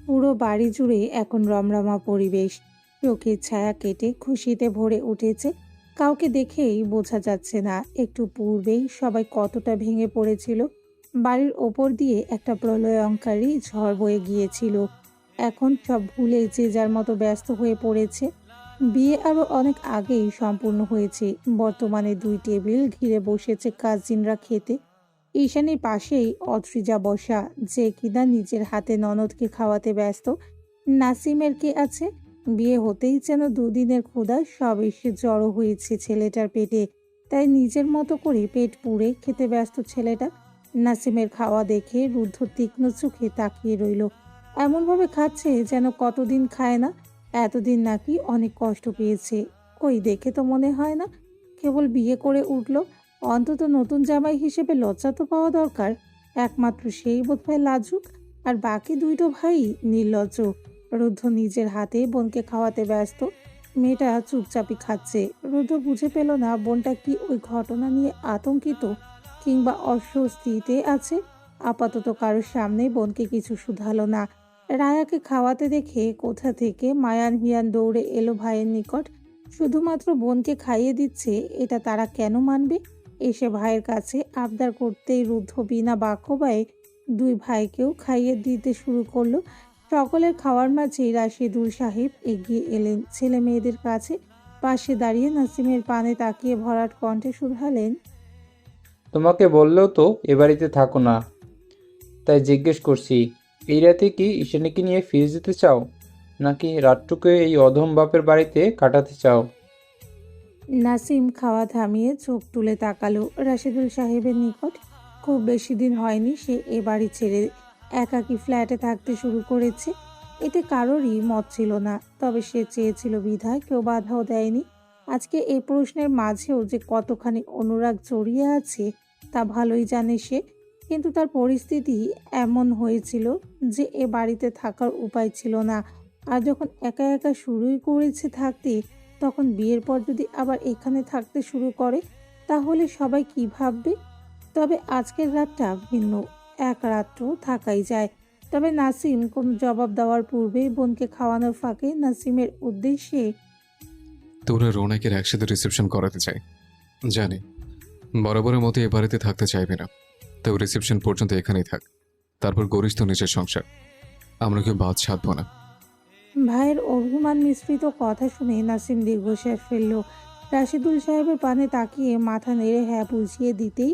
পুরো বাড়ি জুড়ে এখন রমরমা পরিবেশ। চোখের ছায়া কেটে খুশিতে ভরে উঠেছে। কাউকে দেখেই বোঝা যাচ্ছে না একটু পূর্বেই সবাই কতটা ভেঙে পড়েছিল। বাড়ির ওপর দিয়ে একটা প্রলয়ঙ্কারী ঝড় বয়ে গিয়েছিল। এখন সব ভুলে যে যার মতো ব্যস্ত হয়ে পড়েছে। বিয়ে আরো অনেক আগেই সম্পূর্ণ হয়েছে। বর্তমানে 2 টেবিল ঘিরে বসেছে কাজিনরা খেতে। ঈশানীর পাশেই অদ্রিজা বসা, যে কিনা নিজের হাতে ননদকে খাওয়াতে ব্যস্ত। নাসিমের কে আছে? বিয়ে হতেই যেন দুদিনের ক্ষুধা সব এসে জড়ো হয়েছে ছেলেটার পেটে। তাই নিজের মতো করে পেট পুড়ে খেতে ব্যস্ত ছেলেটা। নাসিমের খাওয়া দেখে রুদ্ধ তীক্ষ্ণ চোখে তাকিয়ে রইল। এমনভাবে খাচ্ছে যেন কতদিন খায় না। এতদিন নাকি অনেক কষ্ট পেয়েছে। কই, দেখে তো মনে হয় না। কেবল বিয়ে করে উঠল। অন্তত নতুন জামাই হিসেবে লজ্জা তো পাওয়া দরকার। একমাত্র সেই বোধহয় লাজুক, আর বাকি দুইটো ভাই নির্লজ্জ। রুদ্ধ নিজের হাতে বোনকে খাওয়াতে ব্যস্ত। মেয়েটা চুপচাপই খাচ্ছে। রুদ্ধ বুঝে পেল না বোনটা কি ওই ঘটনা নিয়ে আতঙ্কিত কিংবা অস্বস্তিতে আছে। আপাতত কারোর সামনে বোনকে কিছু শুধালো না। রায়াকে খাওয়াতে দেখে কোথা থেকে মায়ান হিয়ান দৌড়ে এলো ভাইয়ের নিকট। শুধুমাত্র বোনকে খাইয়ে দিচ্ছে, এটা তারা কেন মানবে? এসে ভাইয়ের কাছে আবদার করতেই রুদ্ধ বিনা বাক্য ব্যয়ে 2 ভাইকেও খাইয়ে দিতে শুরু করলো। সকলের খাওয়ার মাঝেই রাশেদুল সাহেব এগিয়ে এলেন ছেলে মেয়েদের কাছে। পাশে দাঁড়িয়ে নাসিমের পানে তাকিয়ে ভরাট কণ্ঠে শুধালেন, তোমাকে বললেও তো এ বাড়িতে থাকো না, তাই জিজ্ঞেস করছি, এই রাতে কি ঈশানীকে নিয়ে ফিরে যেতে চাও, নাকি রাতটুকু এই অধম বাপের বাড়িতে কাটাতে চাও? নাসিম খাওয়া থামিয়ে চোখ তুলে তাকালো রাশেদুল সাহেবের নিকট। খুব বেশি দিন হয়নি সে এ বাড়ি ছেড়ে একাকী ফ্ল্যাটে থাকতে শুরু করেছে। এতে কারোরই মত ছিল না, তবে সে চেয়েছিল বিধায় কেউ বাধাও দেয়নি। আজকে এই প্রশ্নের মাঝেও যে কতখানি অনুরাগ জড়িয়ে আছে তা ভালোই জানে সে। কিন্তু তার পরিস্থিতি এমন হয়েছিল যে এ বাড়িতে থাকার উপায় ছিল না। আর যখন একা একা শুরুই করেছে থাকতে, তখন বিয়ের পর যদি আবার এখানে থাকতে শুরু করে, তাহলে সবাই কি ভাববে? তবে আজকের রাতটা ভিন্ন। এক রাত্র থাকাই যায়। তবে নাসিম কোনো জবাব দেওয়ার পূর্বেই বোনকে খাওয়ানোর ফাঁকে নাসিমের উদ্দেশ্যে, তোরা রৌনকের একসাথে রিসেপশন করাতে চাই জানি। বরাবরের মতো এ বাড়িতে থাকতে চাইবে না, তো রিসেপশন পর্যন্ত এখানেই থাক। তারপর গড়িস তো নিজের সংসার। আমরা কেউ বাদ ছাড়বো না। ভাইয়ের অভিমান মিশ্রিত কথা শুনে নাসিম দীর্ঘশ্বাস ফেলল। রাশিদুল সাহেবের পানে তাকিয়ে মাথা নেড়ে হ্যাঁ বুঝিয়ে দিতেই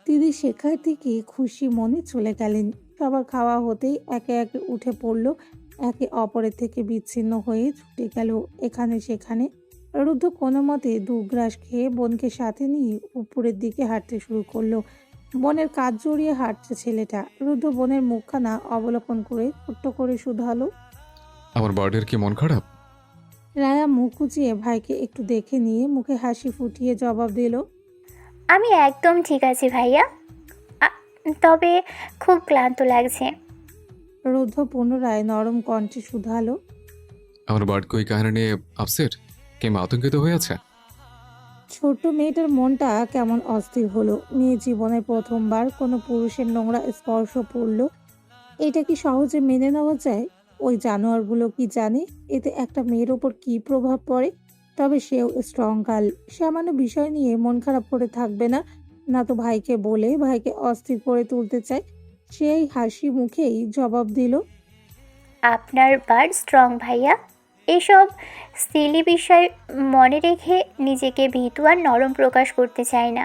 তিনি সেখান থেকে খুশি মনে চলে গেলেন। সবার খাওয়া হতেই একে একে উঠে পড়ল। একে অপরের থেকে বিচ্ছিন্ন হয়ে ছুটে গেল এখানে সেখানে। রুদ্ধ কোনো মতে 2 গ্রাস খেয়ে বোনকে সাথে নিয়ে উপরের দিকে হাঁটতে শুরু করলো। বোনের কাজ জড়িয়ে হাঁটছে ছেলেটা। রুদ্ধ বোনের মুখখানা অবলোকন করে ছোট্ট করে শুধালো, আমার বার্থডের কি মন খারাপ? রায়া মুখ উঁচিয়ে ভাইকে একটু দেখে নিয়ে মুখে হাসি ফুটিয়ে জবাব দিল, আমি একদম ঠিক আছি ভাইয়া। আ- তবে খুব ক্লান্ত লাগছে। রুদ্ধ পুনরায় নরম কণ্ঠে শুধালো, আমার বার্থডে ওই কাহিনী নিয়ে আপসেট কিংবা আতঙ্কিত হয়ে আছে? ছোট্ট মেয়েটার মনটা কেমন অস্থির হলো। মেয়ে জীবনের প্রথমবার কোনো পুরুষের নোংরা স্পর্শ পড়ল। এটা কি সহজে মেনে নেওয়া যায়? ওই জানোয়ারগুলো কি জানে এতে একটা মেয়ের ওপর কি প্রভাব পড়ে? তবে সেও স্ট্রং গার্ল। সামান্য বিষয় নিয়ে মন খারাপ করে থাকবে না। না তো ভাইকে বলে ভাইকে অস্থির করে তুলতে চায়। সেই হাসি মুখেই জবাব দিল, আপনার বার্ড স্ট্রং ভাইয়া। এসব সিলি বিষয় মনে রেখে নিজেকে ভীতু আর নরম প্রকাশ করতে চাই না।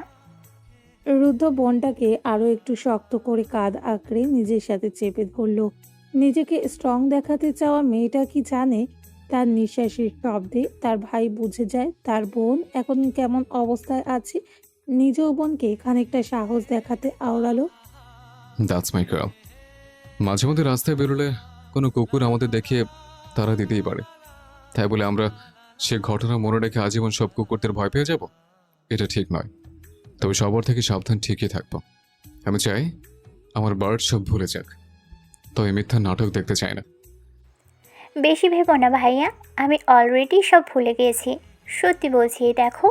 রুদ্ধ বোনটাকে আরো একটু শক্ত করে কাঁধ আঁকড়ে নিজের সাথে চেপে ধরল। নিজেকে স্ট্রং দেখাতে চাওয়া মেয়েটা কি জানে তার নিঃশ্বাসের শব্দে তার ভাই বুঝে যায় তার বোন এখন কেমন অবস্থায় আছে। নিজেও বোনকে খানিকটা সাহস দেখাতে আওড়ালো, দ্যাটস মাই গার্ল। মাঝে মধ্যে রাস্তায় বেরোলে কোনো কুকুর আমাদের দেখে তারা দিতেই পারে, তাই বলে আমরা সে ঘটনা মনে রেখে আজীবন সব কুকুরদের ভয় পেয়ে যাব? এটা ঠিক নয়। তবে সবার থেকে সাবধান ঠিকই থাকবো। আমি চাই আমার বার্ড সব ভুলে যাক, তবে মিথ্যা নাটক দেখতে চাই না। বেশি ভেবো না ভাইয়া, আমি অলরেডি সব ভুলে গিয়েছি। সত্যি বলছি, দেখো।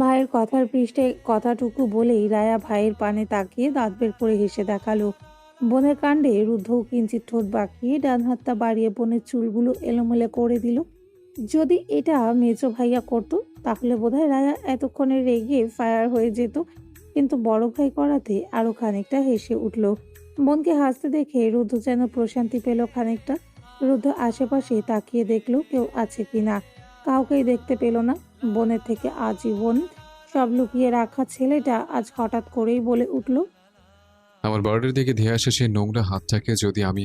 ভাইয়ের কথার পৃষ্ঠে কথাটুকু বলেই রায়া ভাইয়ের পানে তাকিয়ে দাঁত বের করে হেসে দেখালো। বোনের কাণ্ডে রুদ্ধ কিঞ্চিত ঠোঁট বাঁকিয়ে ডান হাতটা বাড়িয়ে বোনের চুলগুলো এলোমেলো করে দিল। যদি এটা মেজো ভাইয়া করতো তাহলে বোধহয় রায়া এতক্ষণে রেগে ফায়ার হয়ে যেত, কিন্তু বড় ভাই করাতে আরো খানিকটা হেসে উঠল। বোনকে হাসতে দেখে রুদ্ধ যেন প্রশান্তি পেল খানিকটা। রুদ্ধ আশেপাশে তাকিয়ে দেখলো কেউ আছে কিনা, কাউকেই দেখতে পেল না। বোনের থেকে আজীবন সব লুকিয়ে রাখা ছেলেটা আজ হঠাৎ করেই বলে উঠল, আমার বার্ডের দিকে ধেয়ে আসা সেই নোংরা হাতটাকে যদি আমি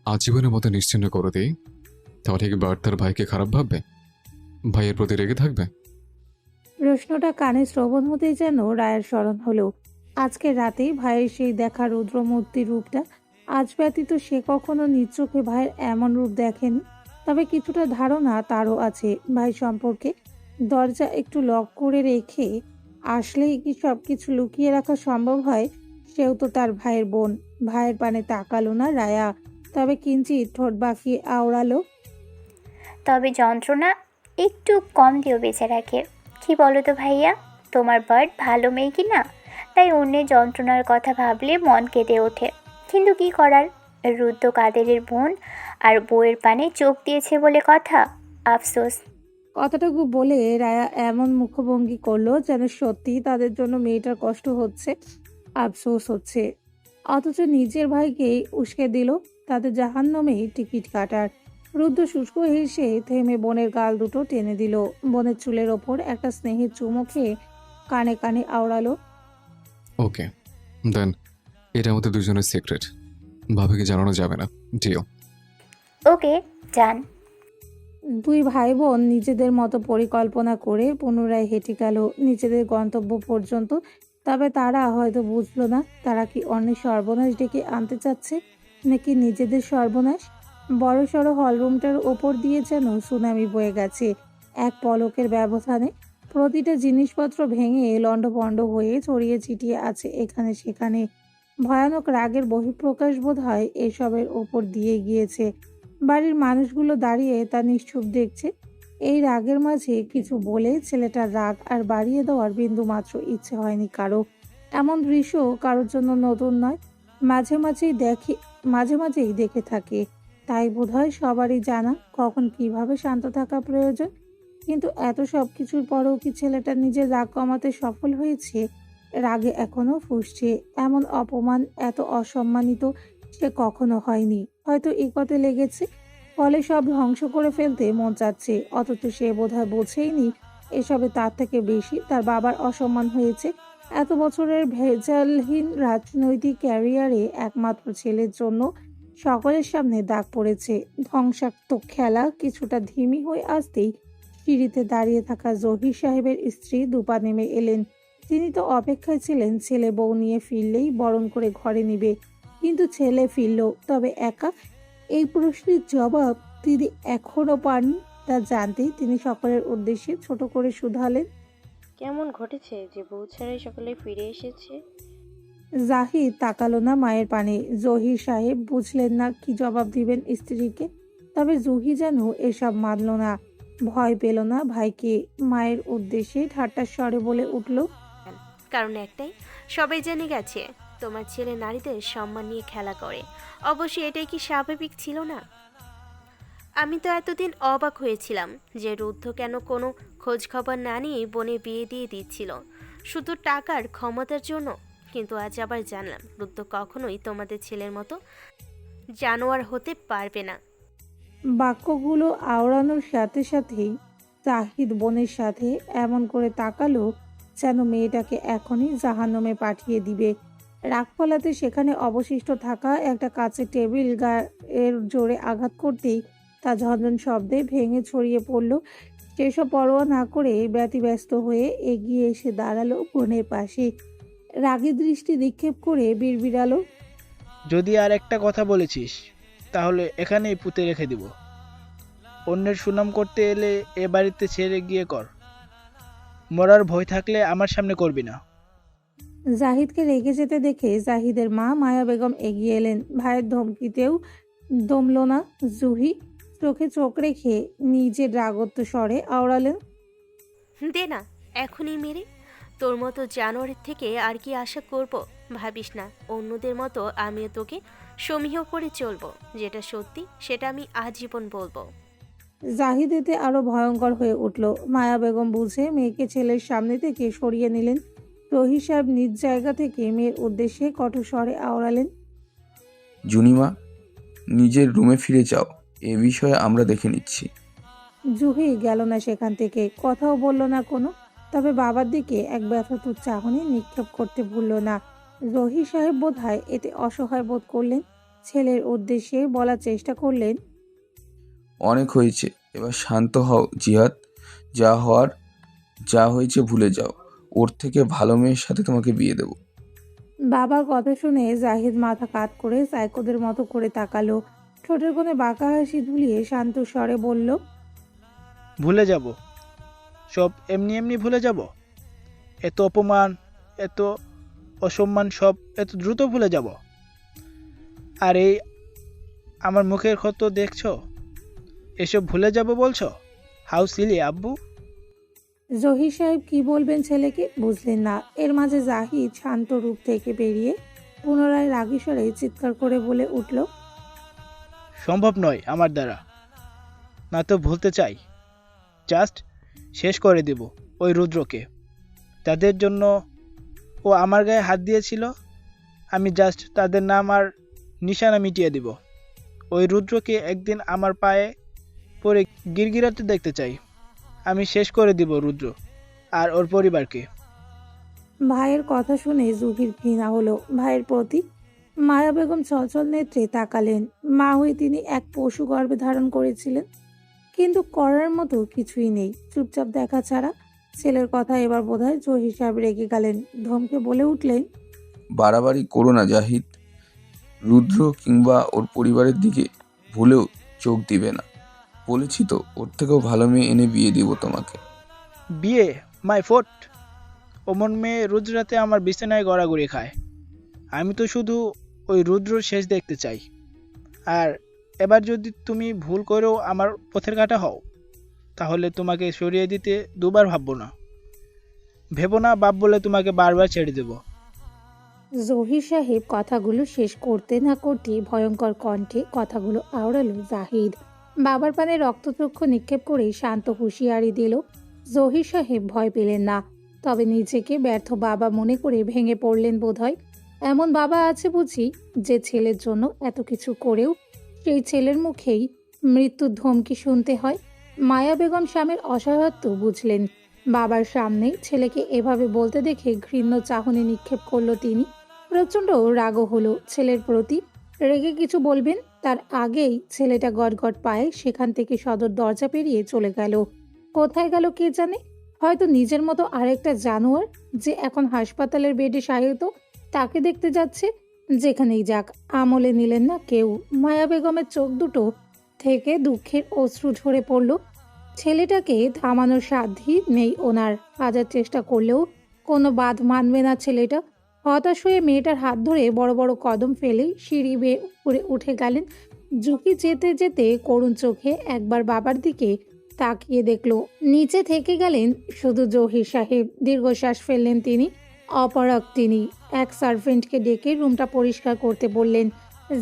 আজীবনের মতো নিশ্চিহ্ন করে দিই, তাহলে কি বার্ড তার ভাইকে খারাপ ভাববে? ভাইয়ের প্রতি রেগে থাকবে? প্রশ্নটা কানে শ্রবণ হতেই যেন রায়ের স্মরণ হলো। আজকে রাতেই ভাইয়ের সেই দেখা রুদ্রমূর্তি রূপটা। আজ ব্যতীত সে কখনো নিজ চোখে ভাইয়ের এমন রূপ দেখেনি। তবে কিছুটা ধারণা তারও আছে ভাই সম্পর্কে। দরজা একটু লক করে রেখে আসলেই কি সবকিছু লুকিয়ে রাখা সম্ভব হয়? সেও তো তার ভাইয়ের বোন। ভাইয়ের পানে তাকালো না রায়া, তবে কিঞ্চিত ঠোঁট বাঁকিয়ে আওড়ালো, তবে যন্ত্রণা একটু কম দিও বেচারাকে। কি বলো তো ভাইয়া, তোমার বার্ড ভালো মেয়ে কি না? তাই অন্যের যন্ত্রণার কথা ভাবলে মন কেঁদে ওঠে। কিন্তু কি করার, রুদ্র কাদেরের বোন আর বউয়ের পানে চোখ দিয়েছে বলে কথা। আফসোস। কথাটুকু বলে রায়া এমন মুখভঙ্গি করলো যেন সত্যি তাদের জন্য মেয়েটার কষ্ট হচ্ছে, আফসোস হচ্ছে। অথচ নিজের ভাইকেই উস্কে দিল তাদের জাহান্নামে টিকিট কাটার। রুদ্র শুষ্ক হেসে থেমে বোনের গাল দুটো টেনে দিল। বোনের চুলের ওপর একটা স্নেহের চুমো খেয়ে কানে কানে আওড়ালো, ওকে, দেন এটা আমাদের দুজনের সিক্রেট। ভাবিকে জানানো যাবে না, ডিও? ওকে, যান। দুই ভাই বোন নিজেদের মতো পরিকল্পনা করে পুনরায় হেঁটে গেল নিজেদের গন্তব্য পর্যন্ত। তবে তারা হয়তো বুঝলো না তারা কি অন্যের সর্বনাশ ডেকে আনতে চাচ্ছে নাকি নিজেদের সর্বনাশ। বড়সড় হলরুমটার ওপর দিয়ে যেন সুনামি বয়ে গেছে এক পলকের ব্যবধানে। প্রতিটা জিনিসপত্র ভেঙে লণ্ডভণ্ড হয়ে ছড়িয়ে ছিটিয়ে আছে এখানে সেখানে। ভয়ানক রাগের বহিঃপ্রকাশ বোধ হয় এসবের ওপর দিয়ে গিয়েছে। বাড়ির মানুষগুলো দাঁড়িয়ে তা নিশ্চুপ দেখছে। এই রাগের মাঝে কিছু বলে ছেলেটার রাগ আর বাড়িয়ে দেওয়ার বিন্দুমাত্র ইচ্ছে হয়নি কারো। এমন দৃশ্য কারোর জন্য নতুন নয়, মাঝে মাঝেই দেখে থাকে। তাই বোধহয় সবারই জানা কখন কিভাবে শান্ত থাকা প্রয়োজন। কিন্তু এত সব কিছুর পরেও কি ছেলেটা নিজের রাগ কমাতে সফল হয়েছে? রাগে এখনো ফুঁসছে। এমন অপমান, এত অসম্মানিত সে কখনো হয়নি। হয়তো ইকোতে লেগেছে, ফলে সব ধ্বংস করে ফেলতে মন চাচ্ছে। অথচ সে বোধহয় বোঝেইনি এসবে তার থেকে বেশি তার বাবার অসম্মান হয়েছে। এত বছরের ভেজালহীন রাজনৈতিক ক্যারিয়ারে একমাত্র ছেলের জন্য সকলের সামনে দাগ পড়েছে। ধ্বংসাত্মক খেলা কিছুটা ধিমি হয়ে আসতেই সিঁড়িতে দাঁড়িয়ে থাকা জহির সাহেবের স্ত্রী দুপা নেমে এলেন। তিনি তো অপেক্ষায় ছিলেন ছেলে বউ নিয়ে ফিরলেই বরণ করে ঘরে নিবে, কিন্তু ছেলে ফিরল, তবে একা। এই প্রশ্নের জবাব তিনি এখনো পাননি। তা জানতেই তিনি সকলের উদ্দেশ্যে ছোট করে শুধালেন, কেমন ঘটেছে যে বউ ছাড়াই সকলে ফিরে এসেছে? জাহিদ তাকালো না মায়ের পানে। জহির সাহেব বুঝলেন না কি জবাব দিবেন স্ত্রীকে। তবে জুহি যেন এসব মানল না, ভয় পেল না ভাইকে। মায়ের উদ্দেশ্যে ঠাট্টার স্বরে বলে উঠল, কারণ একটাই, সবাই জেনে গেছে তোমার ছেলে নারীদের সম্মান নিয়ে খেলা করে। অবশ্যই এটাই কি স্বাভাবিক ছিল না? আমি তো এতদিন অবাক হয়েছিলাম যে রুদ্ধ কেন কোনো খোঁজ খবর না নিয়ে বোনের বিয়ে দিয়ে দিচ্ছিল শুধু টাকার ক্ষমতার জন্য। কিন্তু আজ আবার জানলাম রুদ্ধ কখনোই তোমাদের ছেলের মতো জানোয়ার হতে পারবে না। বাক্যগুলো আওড়ানোর সাথে সাথেই জাহিদ বোনের সাথে এমন করে তাকালো যেন মেয়েটাকে এখনই জাহান্নামে পাঠিয়ে দিবে। রাগ ফলাতে সেখানে অবশিষ্ট থাকা একটা কাঁচের টেবিল গায়ের জোরে আঘাত করতেই তা ঝনঝন শব্দে ভেঙে ছড়িয়ে পড়ল। সেসব পরোয়া না করে ব্যতিব্যস্ত হয়ে এগিয়ে এসে দাঁড়ালো বোনের পাশে। রাগী দৃষ্টি নিক্ষেপ করে বিড়বিড়ালো, যদি আর একটা কথা বলেছিস তাহলে এখানেই পুঁতে রেখে দিব। অন্যের সুনাম করতে এলে এ বাড়িতে ছেড়ে গিয়ে কর। মরার ভয় থাকলে আমার সামনে করবি না। জাহিদকে রেগে যেতে দেখে জাহিদের মা মায়া বেগম এগিয়ে এলেন। ভাইয়ের ধমকিতেও দমল না জুহি। চোখে চোখ রেখে নিজের রাগত্ব স্বরে আওড়ালেন, দে না এখনই মেরে। তোর মতো জানোয়ারের থেকে আর কি আশা করব? ভাবিস না অন্যদের মতো আমিও তোকে সমীহ করে চলবো। যেটা সত্যি সেটা আমি আজীবন বলবো। জাহিদ এতে আরো ভয়ঙ্কর হয়ে উঠল। মায়া বেগম বুঝে মেয়েকে ছেলের সামনে থেকে সরিয়ে নিলেন। রহি সাহেব নিজ জায়গা থেকে মেয়ের উদ্দেশ্যে কঠোর স্বরে আওড়ালেন, জুনিমা, নিজের রুমে ফিরে যাও, এ বিষয়ে আমরা দেখে নিচ্ছি। জুহি গেল না সেখান থেকে, কথাও বলল না কোনো। তবে বাবার দিকে এক ব্যথাতুর চাহনি নিক্ষেপ করতে ভুলল না। রহি সাহেব বোধহয় এতে অসহায় বোধ করলেন। ছেলের উদ্দেশ্যে বলার চেষ্টা করলেন, অনেক হয়েছে, এবার শান্ত হও জিহাদ। যা হওয়ার যা হয়েছে ভুলে যাও। ওর থেকে ভালো মেয়ের সাথে তোমাকে বিয়ে দেব। বাবার কথা শুনে জাহিদ মাথা কাত করে সাইকোদের মতো করে তাকালো। ঠোঁটের কোণে বাঁকা হাসি ঝুলিয়ে শান্ত স্বরে বলল, ভুলে যাব, সব এমনি এমনি ভুলে যাব। এত অপমান, এত অসম্মান সব এত দ্রুত ভুলে যাব। আর এই আমার মুখের ক্ষত দেখছো, এসব ভুলে যাব বলছো? হাউ সিলি আব্বু। জহির সাহেব কি বলবেন ছেলেকে বুঝলেন না। এর মাঝে জাহিদ শান্ত রূপ থেকে বেরিয়ে পুনরায় রাগী স্বরে চিৎকার করে বলে উঠল, সম্ভব নয় আমার দ্বারা। না তো ভুলতে চাই, জাস্ট শেষ করে দেব ওই রুদ্রকে। তাদের জন্য ও আমার গায়ে হাত দিয়েছিল, আমি জাস্ট তাদের নাম আর নিশানা মিটিয়ে দিব। ওই রুদ্রকে একদিন আমার পায়ে পরে গিরগিরাতে দেখতে চাই। আমি শেষ করে দিব রুদ্র আর ওর পরিবারকে। ভাইয়ের কথা শুনে জুহির ঘৃণা হলো ভাইয়ের প্রতি। মায়া বেগম চঞ্চল নেত্রে তাকালেন। মা হয়ে তিনি এক পশু গর্ভে ধারণ করেছিলেন, কিন্তু করার মতো কিছুই নেই, চুপচাপ দেখা ছাড়া। ছেলের কথা এবার বোধহয় জহির সাহেব রেগে গেলেন। ধমকে বলে উঠলেন, বাড়াবাড়ি করো না জাহিদ। রুদ্র কিংবা ওর পরিবারের দিকে ভুলেও চোখ দিবে না। বলেছি তো, ওর থেকেও ভালো মেয়ে এনে বিয়ে দিব তোমাকে। বিয়ে? মাই ফোর্ট। অমন মেয়ে রোজ রাতে আমার বিছানায় গড়াগড়ি খায়। আমি তো শুধু ওই রুদ্রর শেষ দেখতে চাই। আর এবার যদি তুমি ভুল করেও আমার পথের কাঁটা হও, তাহলে তোমাকে সরিয়ে দিতে দুবার ভাববো না। ভেবো না বাপ বলে তোমাকে বারবার ছেড়ে দেব। জহির সাহেব কথাগুলো শেষ করতে না করতেই ভয়ঙ্কর কণ্ঠে কথাগুলো আওড়ালো জাহিদ। বাবার পানে রক্তচক্ষু নিক্ষেপ করে শান্ত হুঁশিয়ারি দিল। জহির সাহেব ভয় পেলেন না, তবে নিজেকে ব্যর্থ বাবা মনে করে ভেঙে পড়লেন বোধহয়। এমন বাবা আছে বুঝি যে ছেলের জন্য এত কিছু করেও সেই ছেলের মুখেই মৃত্যুর ধমকি শুনতে হয়। মায়া বেগম স্বামীর অসহায়ত্ব বুঝলেন। বাবার সামনেই ছেলেকে এভাবে বলতে দেখে ঘৃণ্য চাহনি নিক্ষেপ করলো তিনি। প্রচণ্ড রাগও হলো ছেলের প্রতি। রেগে কিছু বলবেন তার আগেই ছেলেটা গটগট পায়ে সেখান থেকে সদর দরজা পেরিয়ে চলে গেল। কোথায় গেল কে জানে। হয়তো নিজের মতো আরেকটা জানোয়ার যে এখন হাসপাতালের বেডে শায়িত, তাকে দেখতে যাচ্ছে। যেখানেই যাক, আমলে নিলেন না কেউ। মায়া বেগমের চোখ দুটো থেকে দুঃখের অশ্রু ঝরে পড়ল। ছেলেটাকে থামানোর সাধ্যই নেই ওনার। হাজার চেষ্টা করলেও কোনো বাঁধ মানবে না ছেলেটা। হতাশ হয়ে মেয়েটার হাত ধরে বড় বড় কদম ফেলে সিঁড়ি বেয়ে উপরে উঠে গেলেন। ঝুঁকি যেতে যেতে করুণ চোখে একবার বাবার দিকে তাকিয়ে দেখল। নিচে থেকে গেলেন শুধু জহির সাহেব। দীর্ঘশ্বাস ফেললেন তিনি। অপারগ তিনি এক সার্ভেন্টকে ডেকে রুমটা পরিষ্কার করতে বললেন।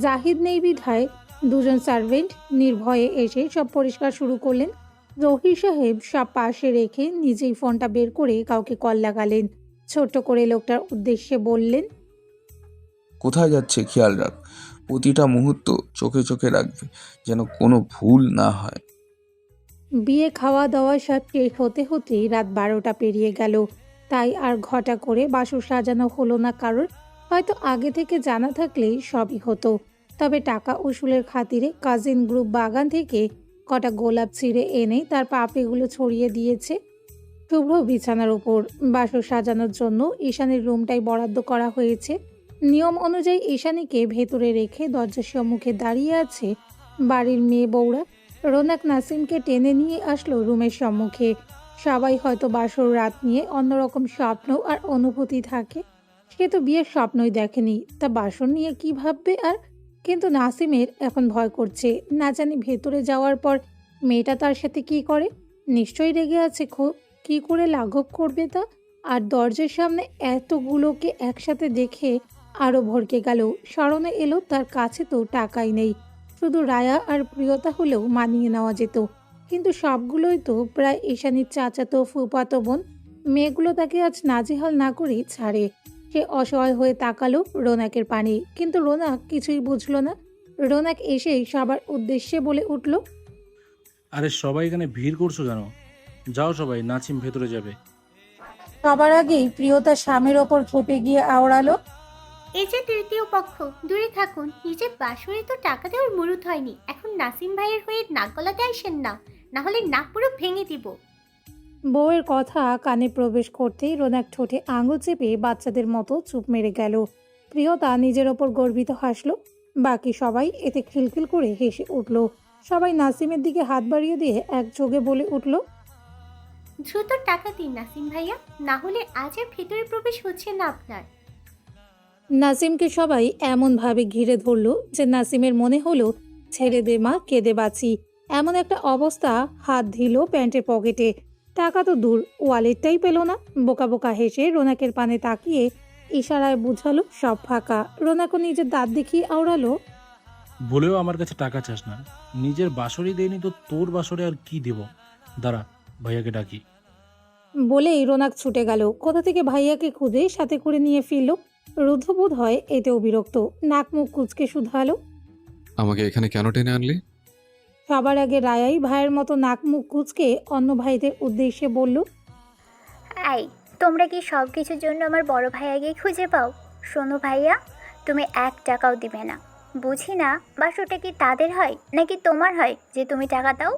জাহিদ নেই বিধায় দুজন সার্ভেন্ট নির্ভয়ে এসে সব পরিষ্কার শুরু করলেন। জহির সাহেব সব পাশে রেখে নিজেই ফোনটা বের করে কাউকে কল লাগালেন। ছোট্ট করে লোকটার উদ্দেশ্যে বললেন, কোথায় যাচ্ছে খেয়াল রাখ। প্রতিটা মুহূর্ত চোখে চোখে রাখবে, যেন কোনো ভুল না হয়। বিয়ে খাওয়া দাওয়া সব শেষ হতে হতেই রাত 12টা পেরিয়ে গেল। তাই আর ঘটা করে বাসর সাজানো হলো না কারোর। হয়তো আগে থেকে জানা থাকলেই সবই হতো। তবে টাকা উসুলের খাতিরে কাজিন গ্রুপ বাগান থেকে কটা গোলাপ ছিঁড়ে এনে তার পাপড়িগুলো ছড়িয়ে দিয়েছে শুভ্র বিছানার উপর। বাসর সাজানোর জন্য ঈশানীর রুমটাই বরাদ্দ করা হয়েছে। নিয়ম অনুযায়ী ঈশানীকে ভেতরে রেখে দরজার সম্মুখে দাঁড়িয়ে আছে বাড়ির মেয়ে বউরা। রোনাক নাসিমকে টেনে নিয়ে আসলো রুমের সম্মুখে। সবাই হয়তো বাসর রাত নিয়ে অন্যরকম স্বপ্ন আর অনুভূতি থাকে। সে তো বিয়ের স্বপ্নই দেখেনি, তা বাসর নিয়ে কি ভাববে আর। কিন্তু নাসিমের এখন ভয় করছে, না জানি ভেতরে যাওয়ার পর মেয়েটা তার সাথে কি করে। নিশ্চয়ই রেগে আছে খুব, কি করে লাঘব করবে তা। আর দরজার সামনে এতগুলোকে একসাথে দেখে আরও ভড়কে গেল। স্মরণে এলো তার কাছে তো টাকাই নেই, শুধু রায়া আর প্রিয়তা হলেও মানিয়ে নেওয়া যেত। কিন্তু সবগুলোই তো প্রায় ঈশানীর চাচাতো ফুফাতো বোন। মেয়েগুলো তাকে আজ নাজেহাল না করেই ছাড়ে। সে অসহায় হয়ে তাকালো রোনাকের পানে, কিন্তু রোনাক কিছুই বুঝলো না। রোনাক এসেই সবার উদ্দেশ্যে বলে উঠল, আরে সবাই এখানে ভিড় করছো কেন? যাও সবাই, নাচিম ভেতরে যাবে। সবার আগেই প্রিয়তা স্বামীর ওপর খেপে গিয়ে আওড়ালো, এই যে তৃতীয় পক্ষ, দূরে থাকুন। নিজের বাসরে তো টাকা দেওয়ার মুরুদ হয়নি, এখন নাসিম ভাইয়ের হয়ে নাক গলাতে আসেন না, না হলে নাক পুরো ভেঙে দিব। বউয়ের কথা কানে প্রবেশ করতেই রোনাক ঠোঁটে আঙুল চেপে বাচ্চাদের মতো চুপ মেরে গেল। প্রিয়তা নিজের ওপর গর্বিত হাসল। বাকি সবাই এতে খিলখিল করে হেসে উঠল। সবাই নাসিমের দিকে হাত বাড়িয়ে দিয়ে একযোগে বলে উঠল, দ্রুত টাকা দিন নাসিম ভাইয়া, না হলে আজ আর ভেতরে প্রবেশ হচ্ছে না আপনার। নাসিমকে সবাই এমনভাবে ঘিরে ধরল যে নাসিমের মনে হলো ছেড়ে দে মা, কেঁদে বাঁচি। এমন একটা অবস্থা, হাত দিল প্যান্টের পকেটে। টাকা তো দূর, ওয়ালেটটাই পেল না। বোকা বোকা হেসে রোনাকের পানে তাকিয়ে ইশারায় বুঝালো সব ফাঁকা। রোনাকও নিজের দাঁত দেখিয়ে আওড়ালো, বলেও আমার কাছে টাকা চাস না? নিজের বাসরই দেয়নি তো তোর বাসরে আর কি দেব? দাঁড়া, ভাইয়াকে ডাকি। বলেই রোনাক ছুটে গেল। কোথা থেকে ভাইয়াকে খুঁজে সাথে করে নিয়ে ফিরল। রুদ্ধ বোধ হয় এতেও বিরক্ত, নাক মুখ কুচকে শুধালো, আমাকে এখানে কেন টেনে আনলি? সবার আগে রায়াই ভাইয়ের মতো নাক মুখ কুচকে অন্য ভাইদের উদ্দেশ্যে বলল, আই, তোমরা কি সব কিছুর জন্য আমার বড় ভাইয়াকেই খুঁজে পাও? শোনো ভাইয়া, তুমি 1 টাকাও দিবে না। বুঝি না বাসরটা কি তাদের হয় নাকি তোমার হয় যে তুমি টাকা দাও?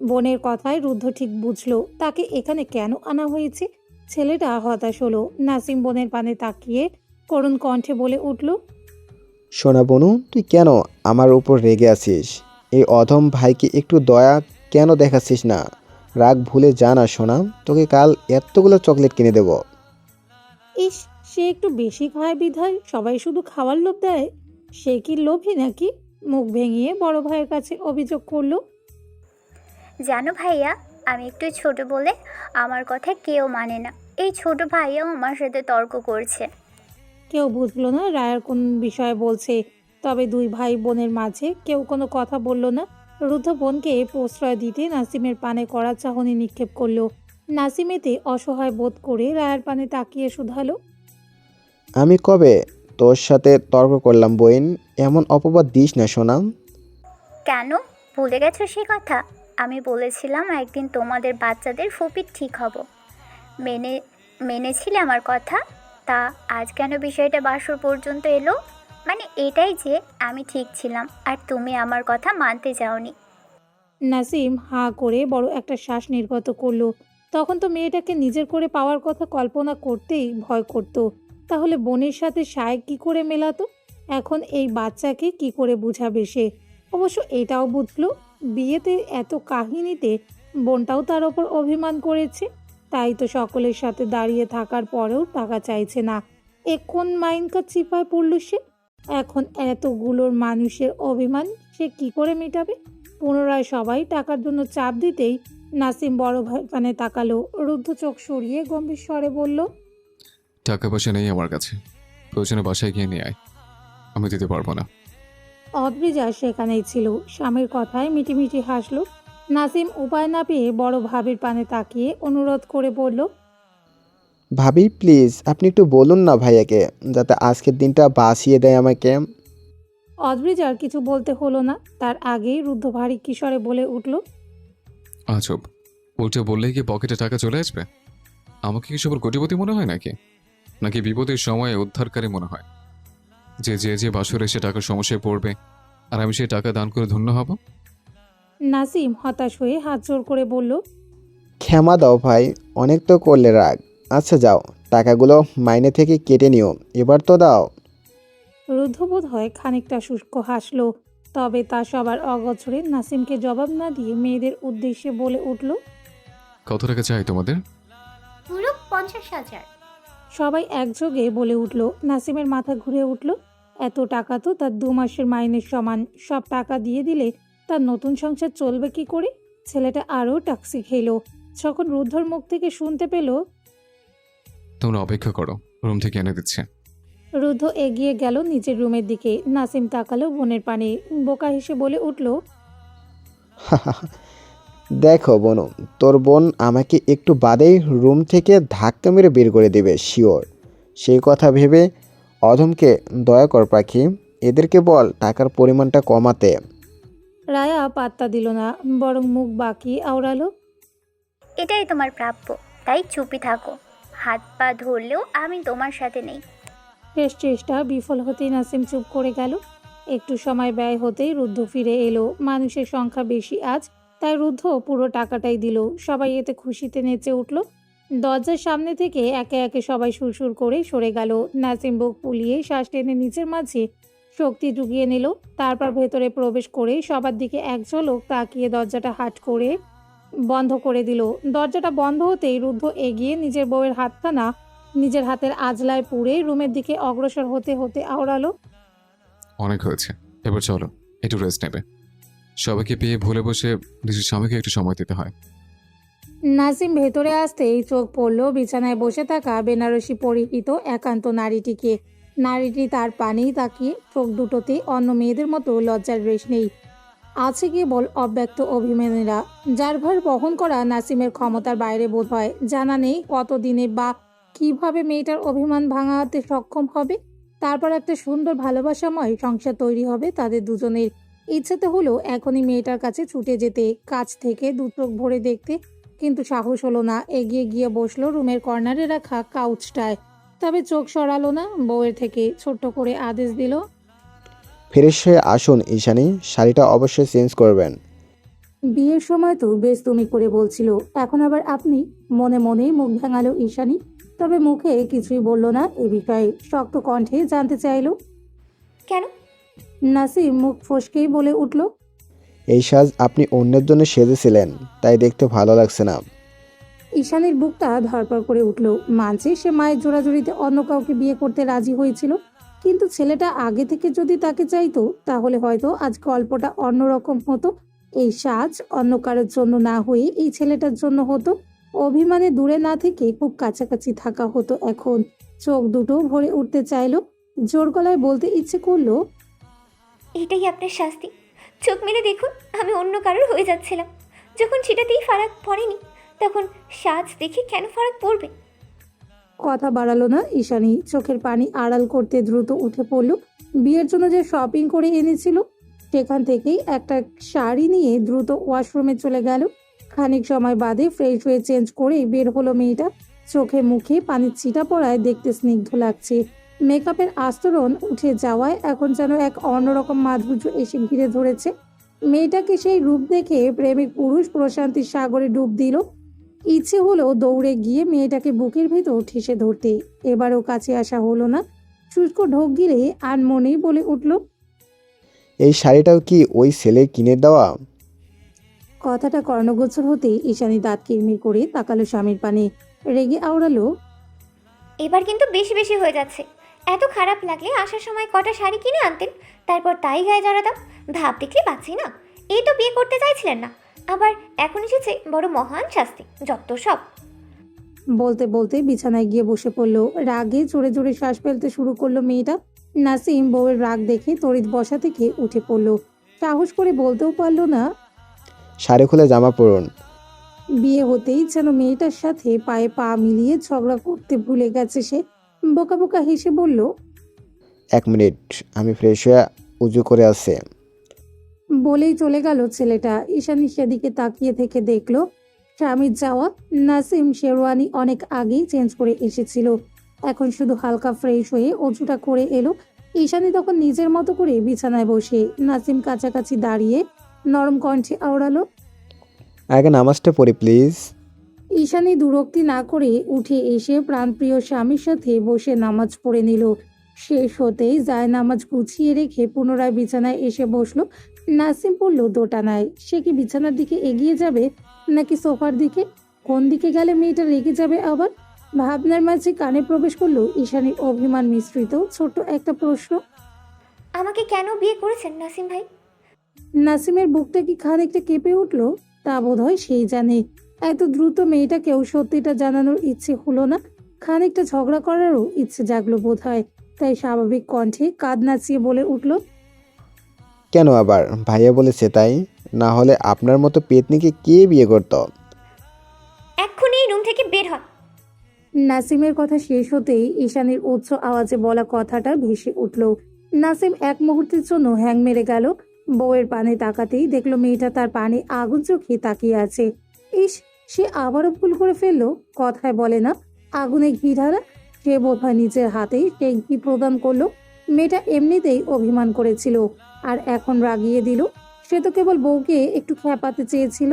বোনের কথায় রুদ্ধ ঠিক বুঝলো তাকে এখানে কেন আনা হয়েছে। ছেলেটা হতাশ হলো। নাসিম বোনের পানে তাকিয়ে করুণ কণ্ঠে বলে উঠল, সোনা বনু, তুই কেন আমার উপর রেগে আছিস? এই অধম ভাইকে একটু দয়া কেন দেখাচ্ছিস না? রাগ ভুলে যা না সোনা, তোকে কাল এতগুলো চকলেট কিনে দেব। ইস, সে একটু বেশি খায় বিধায় সবাই শুধু খাওয়ার লোভ দেয়। সে কি লোভী নাকি? মুখ ভেঙিয়ে বড় ভাইয়ের কাছে অভিযোগ করলো, জানো ভাইয়া, আমি একটু ছোট বলে আমার কথা কেউ মানে না। এই ছোট ভাইয়াও আমার সাথে তর্ক করছে। কেউ বুঝলো না রায়ার কোন বিষয়ে বলছে। তবে দুই ভাই বোনের মাঝে কেউ কোনো কথা বলল না। রুদ্ধ বোনকে প্রশ্রয় দিতে নাসিমের পানে কড়া চাহনি নিক্ষেপ করলো। নাসিম এতে অসহায় বোধ করে রায়ার পানে তাকিয়ে শুধালো, আমি কবে তোর সাথে তর্ক করলাম বইন? এমন অপবাদ দিস না সোনা। কেন ভুলে গেছো সে কথা? আমি বলেছিলাম একদিন তোমাদের বাচ্চাদের ফুপির ঠিক হব। মেনেছিলে আমার কথা? তা আজ কেন বিষয়টা বাসর পর্যন্ত এলো? মানে এটাই যে আমি ঠিক ছিলাম আর তুমি আমার কথা মানতে যাওনি। নাসিম হাঁ করে বড় একটা শ্বাস নির্গত করলো। তখন তো মেয়েটাকে নিজের করে পাওয়ার কথা কল্পনা করতেই ভয় করত। তাহলে বোনের সাথে সায় কি করে মেলাতো? এখন এই বাচ্চাকে কি করে বুঝাবে সে? অবশ্য এটাও বুঝলো, বিয়েতে এত কাহিনীতে বোনটাও তার ওপর অভিমান করেছে। তাই তো সকলের সাথে দাঁড়িয়ে থাকার পরেও টাকা চাইছে না। কোন মাইনকার চিপায় পড়ল সে? এখন এতগুলোর মানুষের অভিমান সে কি করে মেটাবে? পুনরায় সবাই টাকার জন্য চাপ দিতেই নাসিম বড় ভাই কানে তাকালো। রুদ্ধ চোখ সরিয়ে গম্ভীর স্বরে বলল, টাকা পয়সা নেই আমার কাছে, প্রয়োজনে বাসায় গিয়ে নিয়ে আয়, আমি দিতে পারবো না। অদ্রিজা সেখানেই ছিল। স্বামীর কথায় মিটিমিটি হাসলো। নাসিম উপায় না পেয়ে বড় ভাবির পানে তাকিয়ে অনুরোধ করে বলল, ভাবি প্লিজ আপনি একটু বলুন না ভাইয়াকে, যাতে আজকের দিনটা বাঁচিয়ে দেয় আমাকে। অদ্রিজার কিছু বলতে হলো না। তার আগেই রুদ্ধ ভারী কিশোরে বলে উঠল, আজব, উল্টে বললেই কি পকেটে টাকা চলে আসবে? আমাকে কি সবার কোটিপতি মনে হয় নাকি? নাকি বিপদের সময়ে উদ্ধারকারী মনে হয়, যে যে যে বাসরে এসে টাকার সমস্যায় পড়বে আর আমি সেই টাকা দান করে ধন্য হব? নাসিম হতাশ হয়ে হাত জোর করে বলল, ক্ষমা দাও ভাই, অনেক তো করলে রাগ। আচ্ছা যাও, টাকাগুলো মাইনে থেকে কেটে নিও, এবার তো দাও। রুদ্ধ বোধ হয় খানিকটা শুষ্ক হাসলো। তবে তা সবার অগোচরে নাসিমকে জবাব না দিয়ে মেয়েদের উদ্দেশ্যে বলে উঠল, কত টাকা চাই তোমাদের? পুরো 50,000। সবাই একযোগে বলে উঠল। নাসিমের মাথা ঘুরে উঠল। এত টাকা তো তার 2 মাসের মাইনের সমান। সব টাকা দিয়ে দিলে তার নতুন সংসার চলবে কি করে? ছেলেটা আরও টাক্সি খেলো। যখন রুদ্ধর মুখ থেকে শুনতে পেল, তোমরা অপেক্ষা করো, রুম থেকে এনে দিচ্ছে। রুদ্ধ এগিয়ে গেল নিজের রুমের দিকে। নাসিম তাকালো বোনের পানে, বোকা হেসে বলে উঠল, দেখো বনু, তোর বোন আমাকে একটু বাদেই রুম থেকে ধাক্কা মেরে বের করে দেবে শিওর। সেই কথা ভেবে অধমকে দয়া কর পাখি, এদেরকে বল টাকার পরিমাণটা কমাতে। রায়া পাত্তা দিল না, বরং মুখ বাঁকিয়ে আওড়ালো, এটাই তোমার প্রাপ্য, তাই চুপি থাকো। হাত পা ধরলেও আমি তোমার সাথে নেই। শেষ চেষ্টা বিফল হতেই নাসিম চুপ করে গেল। একটু সময় ব্যয় হতেই রুদ্ধ ফিরে এলো। মানুষের সংখ্যা বেশি আজ, তাই রুদ্ধ পুরো টাকাটাই দিল। সবাই এতে খুশিতে নেচে উঠল। দরজার সামনে থেকে একে একে সবাই সুরসুর করে সরে গেল। নাসিম বুক ফুলিয়ে শ্বাস টেনে নিচের মাঝে শক্তি জুগিয়ে নিল। তারপর ভেতরে প্রবেশ করে সবার দিকে এক ঝলক তাকিয়ে দরজাটা হাট করে বন্ধ করে দিল। দরজাটা বন্ধ হতেই রুদ্ধ এগিয়ে নিজের বউয়ের হাতখানা নিজের হাতের আজলায় পুড়ে রুমের দিকে অগ্রসর হতে হতে আওড়ালো, অনেক হয়েছে, এবার চলো একটু রেস্ট নেবে। সবাইকে পেয়ে ভুলে বসে নিজের স্বামীকে একটু সময় দিতে হয়। নাসিম ভেতরে আসতেই চোখ পড়ল বিছানায় বসে থাকা বেনারসি পরিহিত একান্ত নারীটিকে। নারীটি তার পানেই তাকিয়ে, চোখ দুটোতে অন্য মেয়েদের মতো লজ্জার রেশ নেই, আছে কেবল অব্যক্ত অভিমানেরা, যার ভার বহন করা নাসিমের ক্ষমতার বাইরে বোধ হয়। জানা নেই কতদিনে বা কিভাবে মেয়েটার অভিমান ভাঙাতে সক্ষম হবে। তারপর একটা সুন্দর ভালোবাসাময় সংসার তৈরি হবে তাদের দুজনের। ইচ্ছেতে হলো এখনই মেয়েটার কাছে ছুটে যেতে, কাছ থেকে দু চোখ ভরে দেখতে, কিন্তু সাহস হলো না। এগিয়ে গিয়ে বসলো রুমের কর্নারে রাখা কাউচটায়, তবে চোখ সরালো না। বউয়ের থেকে ছোট্ট করে আদেশ দিল, ফ্রেশ হয়ে আসুন ঈশানী, শাড়িটা অবশ্যই চেঞ্জ করবেন। বিয়ের সময় তো বেশ তুমি করে বলছিল, এখন আবার আপনি? মনে মনেই মুখ ভাঙালো ঈশানী, তবে মুখে কিছুই বলল না এ বিষয়ে। শক্ত কণ্ঠে জানতে চাইল। কেন? নাসিম মুখ ফসকেই বলে উঠল, এই সাজ আপনি অন্যের জন্য সেজেছিলেন, তাই দেখতে ভালো লাগছে না। ঈশানীর বুকটা ধরপড় করে উঠল। মানছে সে মায়ের জোড়াজুড়িতে অন্য কাউকে বিয়ে করতে রাজি হয়েছিল, কিন্তু ছেলেটা আগে থেকে যদি তাকে চাইতো তাহলে হয়তো আজ গল্পটা অন্যরকম হতো। এই সাজ অন্য কারোর জন্য না হয়ে এই ছেলেটার জন্য হতো। অভিমানে দূরে না থেকে খুব কাছাকাছি থাকা হতো এখন। চোখ দুটো ভরে উঠতে চাইলো, জোর গলায় বলতে ইচ্ছে করলো, এটাই আপনার শাস্তি। চোখ মেলে দেখুন, আমি অন্য কারোর হয়ে যাচ্ছিলাম। যখন সেটাতেই ফারাক পড়েনি, তখন সাজ দেখে কেন ফারাক পড়বে? কথা বাড়ালো না ঈশানী, চোখের পানি আড়াল করতে দ্রুত উঠে পড়ল। বিয়ের জন্য যে শপিং করে এনেছিল সেখান থেকেই একটা শাড়ি নিয়ে দ্রুত ওয়াশরুমে চলে গেল। খানিক সময় বাদে ফ্রেশ হয়ে চেঞ্জ করে বের হলো মেয়েটা। চোখে মুখে পানির ছিটা পড়ায় দেখতে স্নিগ্ধ লাগছে। মেকআপের আস্তরণ উঠে যাওয়ায় এখন যেন এক অন্যরকম মাধুর্য এসে ঘিরে ধরেছে। মেয়েটাকে সেই রূপ দেখে প্রেমিক পুরুষ প্রশান্তির সাগরে ডুব দিল। ইচ্ছে হলো দৌড়ে গিয়ে মেয়েটাকে বুকের ভেতর ঠেসে ধরতে। এবারও কাছে আসা হলো না। শুষ্ক ঢোক গিলে আনমনেই বলে উঠল, এই শাড়িটাও কি ওই ছেলে কিনে দেওয়া? কথাটা কর্ণগোচর হতেই ঈশানী দাঁত কিরমির করে তাকালো স্বামীর পানে, রেগে আওড়ালো, এবার কিন্তু বেশি বেশি হয়ে যাচ্ছে। এত খারাপ লাগলে আসার সময় কটা শাড়ি কিনে আনতেন, তারপর তাই গায়ে জড়াতাম। ভাব দেখলে পাচ্ছি না, এই তো বিয়ে করতে চাইছিলেন না, আবার এখন এসেছে বড় মহান শাস্তি, যত সব। বলতে বলতে বিছানায় গিয়ে বসে পড়লো। রাগে জোরে জোরে শ্বাস ফেলতে শুরু করলো মেয়েটা। নাসিম বউয়ের রাগ দেখে তড়িৎ বসা থেকে উঠে পড়লো। সাহস করে বলতেও পারলো না। শাড়ি খুলে জামা পরুন। বিয়ে হতেই যেন মেয়েটার সাথে পায়ে পা মিলিয়ে ঝগড়া করতে ভুলে গেছে সে। বোকা বোকা হেসে বলল, 1 মিনিট, আমি ফ্রেশ হয়ে উজু করে আসে। বলেই চলে গেল ছেলেটা। ঈশানী সেদিকে তাকিয়ে থেকে দেখলো স্বামীর যাওয়া। নাসিম শেরওয়ানি অনেক আগেই চেঞ্জ করে এসেছিল, এখন শুধু হালকা ফ্রেশ হয়ে অজুটা করে এলো। ঈশানী তখন নিজের মতো করে বিছানায় বসে। নাসিম কাছাকাছি দাঁড়িয়ে নরম কণ্ঠে আওড়ালো, আগে নামাজটা পড়ি প্লিজ। ঈশানী দুরক্তি না করে উঠে এসে প্রাণপ্রিয় স্বামীর সাথে বসে নামাজ পড়ে নিল। শেষ হতেই যায় নামাজ গুছিয়ে রেখে পুনরায় বিছানায় এসে বসলো। নাসিম পড়ল দোটানায়। সে কি বিছানার দিকে এগিয়ে যাবে নাকি সোফার দিকে? কোন দিকে গেলে মেয়েটা রেগে যাবে আবার? ভাবনার মাঝে কানে প্রবেশ করলো ঈশানীর অভিমান মিশ্রিত ছোট্ট একটা প্রশ্ন, আমাকে কেন বিয়ে করেছেন নাসিম ভাই? নাসিমের বুকটা কি খানিকটা কেঁপে উঠল? তা বোধহয় সেই জানে। এত দ্রুত মেয়েটাকেও সত্যিটা জানানোর ইচ্ছে হলো না। খানিকটা ঝগড়া করারও ইচ্ছে জাগলো বোধহয়। তাই স্বাভাবিক কণ্ঠে কাঁধ নাচিয়ে বলে উঠল, কেন আবার ভাইয়া বলেছে তাই? না হলে আপনার মতো পেতনিকে কে বিয়ে করত? এক্ষুনি এই রুম থেকে বের হন। নাসিমের কথা শেষ হতেই ঈশানীর উচ্চ আওয়াজে বলা কথাটা ভেসে উঠল। নাসিম এক মুহূর্তের জন্য হ্যাং মেরে গেল। বউয়ের পানে তাকাতেই দেখলো মেয়েটা তার পানে আগুন চোখে তাকিয়ে আছে। ইস, সে আবারও ভুল করে ফেললো। কথায় বলে না, আগুনে ঘি ঢালা। সে বোধহয় নিজের হাতেই সেই ঘি প্রদান করলো। মেয়েটা এমনিতেই অভিমান করেছিল, আর এখন রাগিয়ে দিল। সে তো কেবল বউকে একটু খেপাতে চেয়েছিল।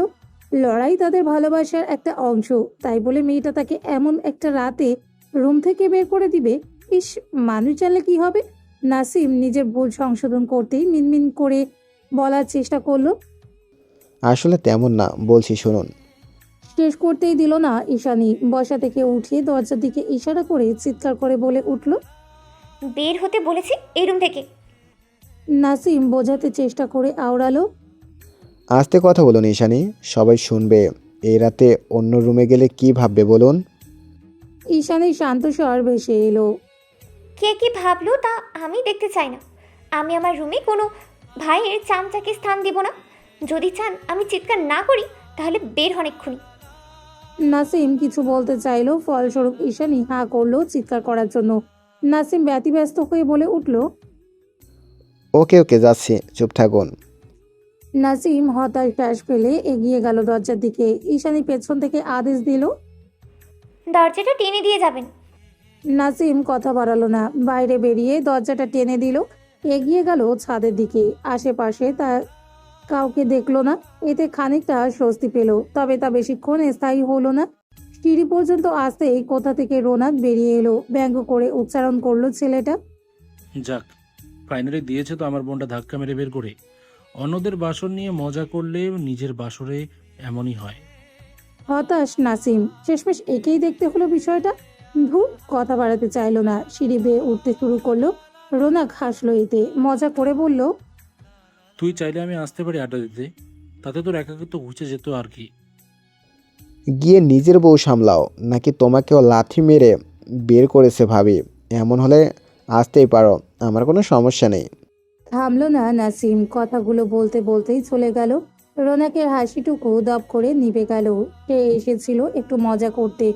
লড়াই তাদের ভালোবাসার একটা অংশ, তাই বলে মেয়েটা তাকে এমন একটা রাতে রুম থেকে বের করে দিবে? ইস, মানুষ জানলে কি হবে? নাসিম নিজের ভুল সংশোধন করতেই মিনমিন করে বলার চেষ্টা করলো। আসলে তেমন না, বলছি শুনুন। শেষ করতেই দিল না ঈশানী। বসা থেকে উঠে দরজার দিকে ইশারা করে চিৎকার করে বলে উঠল, বের হতে বলেছি এই রুম থেকে। নাসিম বোঝাতে চেষ্টা করে আওড়ালো, আস্তে কথা বলুন ঈশানী, সবাই শুনবে। এই রাতে অন্য রুমে গেলে কি ভাববে বলুন? ঈশানী শান্ত স্বর ভেসে এলো, কে কি ভাবলো তা আমি দেখতে চাই না। আমি আমার রুমে কোনো ভাইয়ের চামচাকে স্থান দিব না। যদি চান আমি চিৎকার না করি তাহলে বের হন এক্ষুনি। নাসিম কিছু বলতে চাইলো, ফলস্বরূপ ঈশানী হাঁ করলো চিৎকার করার জন্য। নাসিম ব্যতিব্যস্ত হয়ে বলে উঠল, ওকে ওকে, যাচ্ছি, চুপ থাকুন। নাসিম হতাশ শ্বাস ফেলে এগিয়ে গেল দরজার দিকে। ঈশানী পেছন থেকে আদেশ দিল। দরজাটা টেনে দিয়ে যাবেন। নাসিম কথা বাড়ালো না, বাইরে বেরিয়ে দরজাটা টেনে দিল। এগিয়ে গেল ছাদের দিকে। আশেপাশে তা কাউকে দেখলো না। এতে খানিকটা স্বস্তি পেল, তবে তা বেশিক্ষণ স্থায়ী হলো না। সিঁড়ি পর্যন্ত আসতেই কোথা থেকে রোনাক বেরিয়ে এলো। ব্যঙ্গ করে উচ্চারণ করলো ছেলেটা। যাক, ফাইনালি দিয়েছে তো আমার বোনটা ধাক্কা মেরে বের করে। অন্যদের বাসর নিয়ে মজা করলে নিজের বাসরে এমনই হয়। হতাশ নাসিম। শেষমেশ একেই দেখতে হলো বিষয়টা। ধুর, কথা বাড়াতে চাইলো না। সিঁড়ি বেয়ে উঠতে শুরু করলো। রোনাক হাসলো এতে, মজা করে বলল, তুই চাইলে আমি আসতে পারি আড্ডা দিতে, তাতে তোর একাকিত্ব ঘুচে যেত আর কি। গিয়ে নিজের বউ সামলাও, নাকি তোমাকেও লাথি মেরে বের করেছে ভাবি? এমন হলে আসতেই পারো, আমার কোনো সমস্যা নেই। থামলো না নাসিম। কথাগুলো বলতে বলতেই চলে গেল। রোনাকের হাসিটুকু দপ করে নিভে গেল। সে এসেছিল একটু মজা করতে,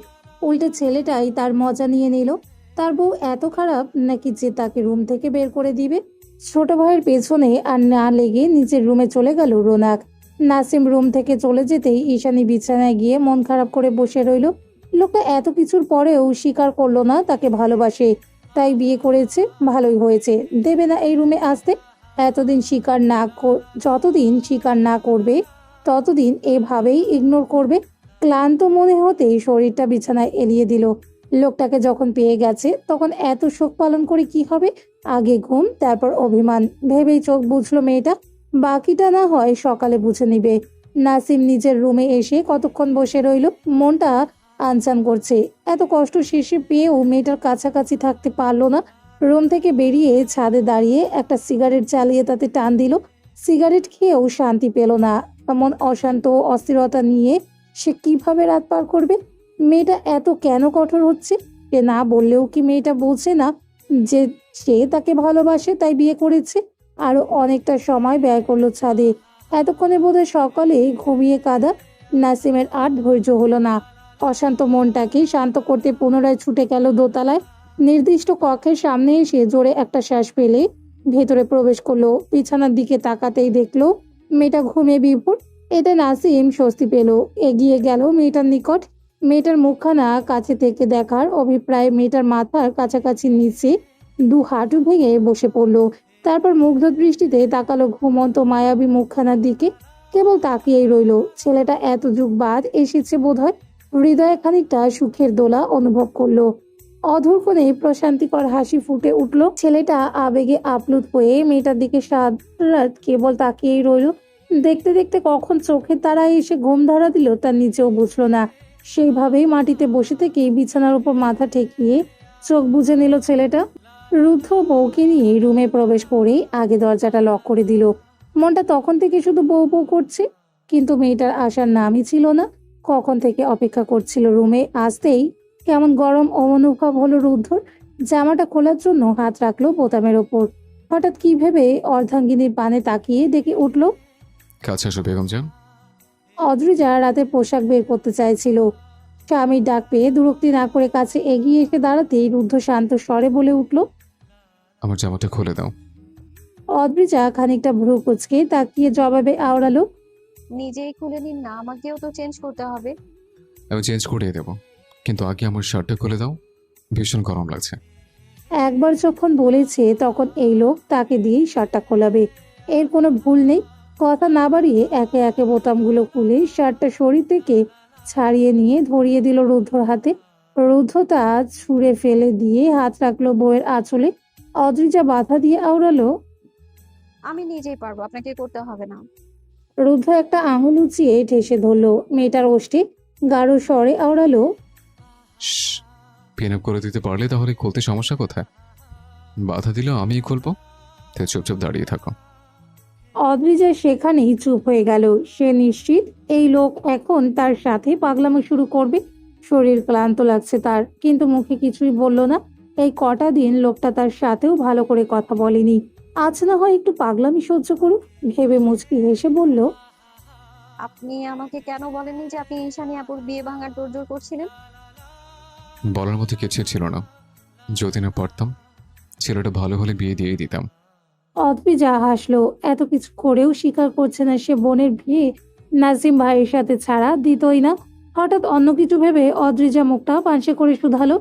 উল্টে ছেলেটাই তার মজা নিয়ে নিল। তার বউ এত খারাপ নাকি যে তাকে রুম থেকে বের করে দিবে? ছোট ভাইয়ের পেছনে আর না লেগে নিজের রুমে চলে গেল রোনাক। নাসিম রুম থেকে চলে যেতেই ঈশানী বিছানায় গিয়ে মন খারাপ করে বসে রইল। লোকটা এত কিছুর পরেও স্বীকার করলো না তাকে ভালোবাসে, তাই বিয়ে করেছে। ভালোই হয়েছে, দেবে না এই রুমে আসতে। যতদিন স্বীকার না করবে ততদিন এভাবেই ইগনোর করবে। ক্লান্ত মনে হতেই শরীরটা বিছানায় এলিয়ে দিল। লোকটাকে যখন পেয়ে গেছে তখন এত শোক পালন করে কি হবে? আগে ঘুম, তারপর অভিমান, ভেবেই চোখ বুঝলো মেয়েটা। বাকিটা না হয় সকালে বুঝে নিবে। নাসিম নিজের রুমে এসে কতক্ষণ বসে রইল। মনটা আনচান করছে। এত কষ্ট শেষে পেয়েও মেয়েটার কাছাকাছি থাকতে পারলো না। রুম থেকে বেরিয়ে ছাদে দাঁড়িয়ে একটা সিগারেট জ্বালিয়ে তাতে টান দিল। সিগারেট খেয়েও শান্তি পেল না। এমন অশান্ত অস্থিরতা নিয়ে সে কিভাবে রাত পার করবে? মেয়েটা এত কেন কঠোর হচ্ছে? সে না বললেও কি মেয়েটা বোঝে না যে সে তাকে ভালোবাসে, তাই বিয়ে করেছে? আরো অনেকটা সময় ব্যয় করলো ছাদে। এতক্ষণে বোধহয় সকালে ঘুমিয়ে কাঁদা। নাসিমের আর ধৈর্য হলো না। অশান্ত মনটাকে শান্ত করতে পুনরায় ছুটে গেল দোতলায়। নির্দিষ্ট কক্ষের সামনে এসে জোরে একটা শ্বাস ফেলে ভেতরে প্রবেশ করলো। বিছানার দিকে তাকাতেই দেখলো মেয়েটা ঘুমে বিভোর। এতে নাসিম স্বস্তি পেল। এগিয়ে গেল মেয়েটার নিকট। মেয়েটার মুখখানা কাছে থেকে দেখার অভিপ্রায়ে মেয়েটার মাথার কাছাকাছি নিচে দু হাঁটু ভেঙে বসে পড়লো। তারপর মুগ্ধ দৃষ্টিতে তাকালো ঘুমন্ত মায়াবী মুখখানার দিকে। কেবল তাকিয়েই রইল। ছেলেটা এত যুগ বাদ এসেছে বোধহয়। হৃদয়ে খানিকটা সুখের দোলা অনুভব করলো। অধর কোণে প্রশান্তিকর হাসি ফুটে উঠল। ছেলেটা আবেগে আপ্লুত হয়ে মেয়েটার দিকে সারারাত কেবল তাকিয়েই রইল। দেখতে দেখতে কখন চোখের তারায় এসে ঘুম ধরা দিল তা নিজেও বুঝলো না। সেইভাবেই মাটিতে বসে থেকে বিছানার উপর মাথা ঠেকিয়ে চোখ বুজে নিল ছেলেটা। রুদ্ধ বউকে নিয়ে রুমে প্রবেশ করেই আগে দরজাটা লক করে দিল। মনটা তখন থেকে শুধু বউ বউ করছে, কিন্তু মেয়েটার আসার নামই ছিল না। কখন থেকে অপেক্ষা করছিল রুমে আসতেই কেমন গরম অনুভব হলো রুদ্ধর। জামাটা খোলার জন্য হাত রাখলো বোতামের ওপর। হঠাৎ কি ভেবে অর্ধাঙ্গিনীর পানে তাকিয়ে দেখে উঠল কাছে আসো বেগম যান। অদ্রিজা রাতে পোশাক বের করতে চাইছিল। স্বামীর ডাক পেয়ে দুরক্তি না করে কাছে এগিয়ে এসে দাঁড়াতেই রুদ্ধ শান্ত স্বরে বলে উঠল। আমার জামাটা খুলে দাও। অদ্রিজা খানিকটা ভ্রু কুচকে তাকিয়ে জবাবে আওড়ালো। নিজেই খুলে নিন না, আমাকেও তো চেঞ্জ করতে হবে। আমি চেঞ্জ করিয়ে দেবো, কিন্তু আগে আমার শার্টটা খুলে দাও, ভীষণ গরম লাগছে। একবার যখন বলেছে তখন এই লোক তাকে দিয়েই শার্টটা খোলাবে, এর কোনো ভুল নেই। কথা না বাড়িয়ে একে একে বোতামগুলো খুলে শার্টটা শরীর থেকে ছাড়িয়ে নিয়ে ধরিয়ে দিল রুদ্ধর হাতে। রুদ্ধ তা ছুঁড়ে ফেলে দিয়ে হাত রাখলো বউয়ের আঁচলে। অদ্রিজা বাধা দিয়ে আওড়ালো। আমি নিজেই পারবো, আপনাকে করতে হবে না। রুদ্ধ একটা আঙুল উঁচিয়ে ঠেসে ধরলো মেয়েটার ওষ্ঠে, গাঢ় স্বরে আওড়ালো। পিন আপ করে দিতে পারলে তাহলে খুলতে সমস্যা কোথায়? বাধা দিলেও আমিই খুলবো, তাই চুপচাপ দাঁড়িয়ে থাকো। অদ্রিজা সেখানেই চুপ হয়ে গেল। সে নিশ্চিত এই লোক এখন তার সাথে পাগলামো শুরু করবে। শরীর ক্লান্ত লাগছে তার, কিন্তু মুখে কিছুই বলল না। এই কটা দিন লোকটা তার সাথেও ভালো করে কথা বলেনি, আজ না হয় একটু পাগলামি সহ্য করুক ভেবে মুচকি হেসে বলল। আপনি আমাকে কেন বলেননি যে আপনি ঈশানী আপুর বিয়ে ভাঙার তোড়জোড় করছিলেন? বলার মতো কিছু ছিল না, যদি না পারতাম ছেলেটা ভালো হলে বিয়ে দিয়েই দিতাম। অদ্রিজা হাসলো। এত কিছু করেও স্বীকার করছে না সে বোনের বিয়ে নাজিম ভাইয়ের সাথে ছাড়া দিতই না। হঠাৎ অন্য কিছু ভেবে অদ্রিজা মুখটা পাঞ্চে করে শুধালো।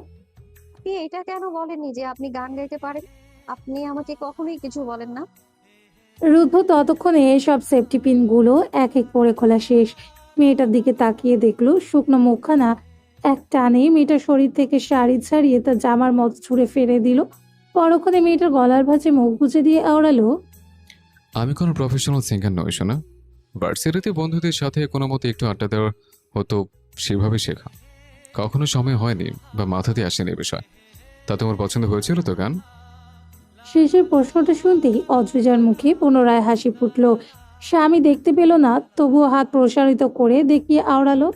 আপনি এটা কেন বলেননি যে আপনি গান গাইতে পারেন? আপনি আমাকে কখনোই কিছু বলেন না। রুদ্ধ ততক্ষণে সব সেফটি পিন গুলো এক এক করে খোলা শেষ। মেয়েটার দিকে তাকিয়ে দেখলো শুকনো মুখখানা এক টানে মেয়েটার শরীর থেকে শাড়ি ছাড়িয়ে তার জামার মতো ছুঁড়ে ফেলে দিল। পরক্ষণে মেয়েটার গলার ভাঁজে মুখ গুজে দিয়ে আওড়ালো। আমি কোনো প্রফেশনাল সিঙ্গার নই শোনা, ভার্সিটিতে বন্ধুদের সাথে কোনো মতে একটু আড্ডা দেওয়ার হতো, সেভাবে শেখা। কখনো সময় হয়নি বা মাথাতে আসেনি বিষয়। তা তোমার পছন্দ হয়েছিল তো গান? শেষের প্রশ্নটা শুনতেই অদ্রিজার মুখে পুনরায় হাসি ফুটল। স্বামী দেখতে পেল না, তবুও হাত প্রসারিত করে দেখিয়ে আওড়ালো।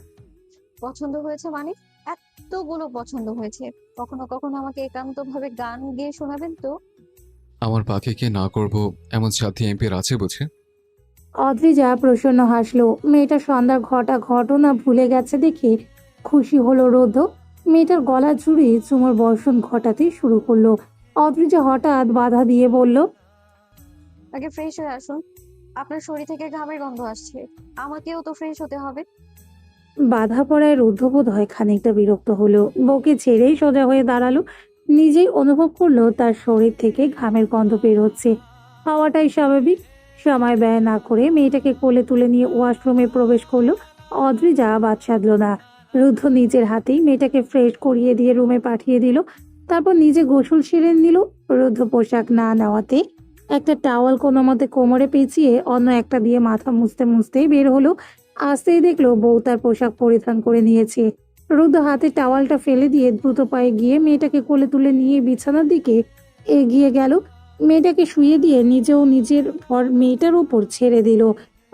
পছন্দ হয়েছে মানে? এতগুলো পছন্দ হয়েছে, কখনো কখনো আমাকে একান্তভাবে গান গেয়ে শোনাবেন তো? আমার পাখিকে না করব এমন সাথী এমপির আছে বুঝে? অদ্রিজা প্রসন্ন হাসলো। মেয়েটা সন্ধ্যার ঘটনা ভুলে গেছে দেখে খুশি হলো রোদ। মেয়েটার গলা জুড়ে চুমোর বর্ষণ ঘটাতে শুরু করলো। অদ্রিজা হঠাৎ বাধা দিয়ে বলল। আগে ফ্রেশ হয়ে আসুন, আপনার শরীর থেকে ঘামের গন্ধ আসছে, আমাকেও তো ফ্রেশ হতে হবে। বাধা পড়ায় রুদ্ধবোধ হয় খানিকটা বিরক্ত হলো, বউকে ছেড়েই সোজা হয়ে দাঁড়ালো। নিজেই অনুভব করলো তার শরীর থেকে ঘামের গন্ধ বের হচ্ছে। হওয়াটাই স্বাভাবিক। সময় ব্যয় না করে মেয়েটাকে কোলে তুলে নিয়ে ওয়াশরুমে প্রবেশ করলো। অদ্রিজা বাদ সাধলো না। রুদ্ধ নিজের হাতেই মেয়েটাকে ফ্রেশ করিয়ে দিয়ে রুমে পাঠিয়ে দিল। তারপর নিজে গোসল সেরে নিল। রুদ্ধ পোশাক না নেওয়াতে একটা টাওয়াল কোনো মতে কোমরে পেঁচিয়ে অন্য একটা দিয়ে মাথা মুছতে মুছতেই বের হলো। আসতেই দেখলো বউ তার পোশাক পরিধান করে নিয়েছে। রুদ্ধ হাতে টাওয়ালটা ফেলে দিয়ে দ্রুত পায়ে গিয়ে মেয়েটাকে কোলে তুলে নিয়ে বিছানার দিকে এগিয়ে গেল। মেয়েটাকে শুয়ে দিয়ে নিজেও নিজের ভর মেয়েটার উপর ছেড়ে দিল।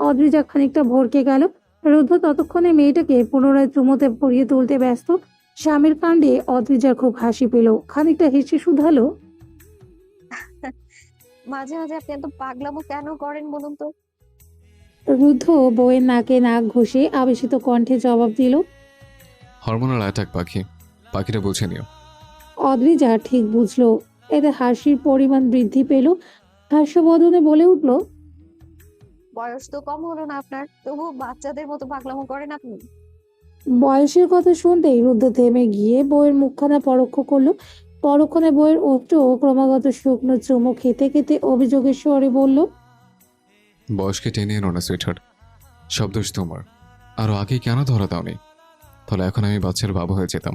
অদ্রিজা খানিকটা ভরকে গেল। রুদ্ধ ততক্ষণে মেয়েটাকে পুনরায় চুমোতে ভরিয়ে তুলতে ব্যস্ত। স্বামীর কাণ্ডে অদ্রিজার খুব হাসি পেল, খানিকটা হেসে শুধালো। মাঝে মাঝে আপনি এত পাগলামো কেন করেন বলুন তো? রুদ্ধ বউয়ের নাকে নাক ঘষে আবেশিত কণ্ঠে জবাব দিল। হরমোনাল অ্যাটাক পাখি, পাখিটা বুঝে নিও। অদ্রিজা ঠিক বুঝলো। এতে হাসির পরিমাণ বৃদ্ধি পেল। হাস্যবদনে বলে উঠল। বয়স তো কম হলো না আপনার, তবু বাচ্চাদের মতো পাগলামো করেন আপনি। বয়সের কথা শুনতেই রুদ্ধ থেমে গিয়ে বউয়ের মুখখানা পরোক্ষ করলো। পরক্ষণে বউয়ের ওষ্ঠ ক্রমাগত শুকনো চুমো খেতে খেতে অভিযোগের স্বরে বলল। বয়সকে টেনে এনো না সুইটহার্ট, সব দোষ তোমার। আরো আগে কেন ধরা দাওনি? তাহলে এখন আমি বাচ্চার বাবা হয়ে যেতাম।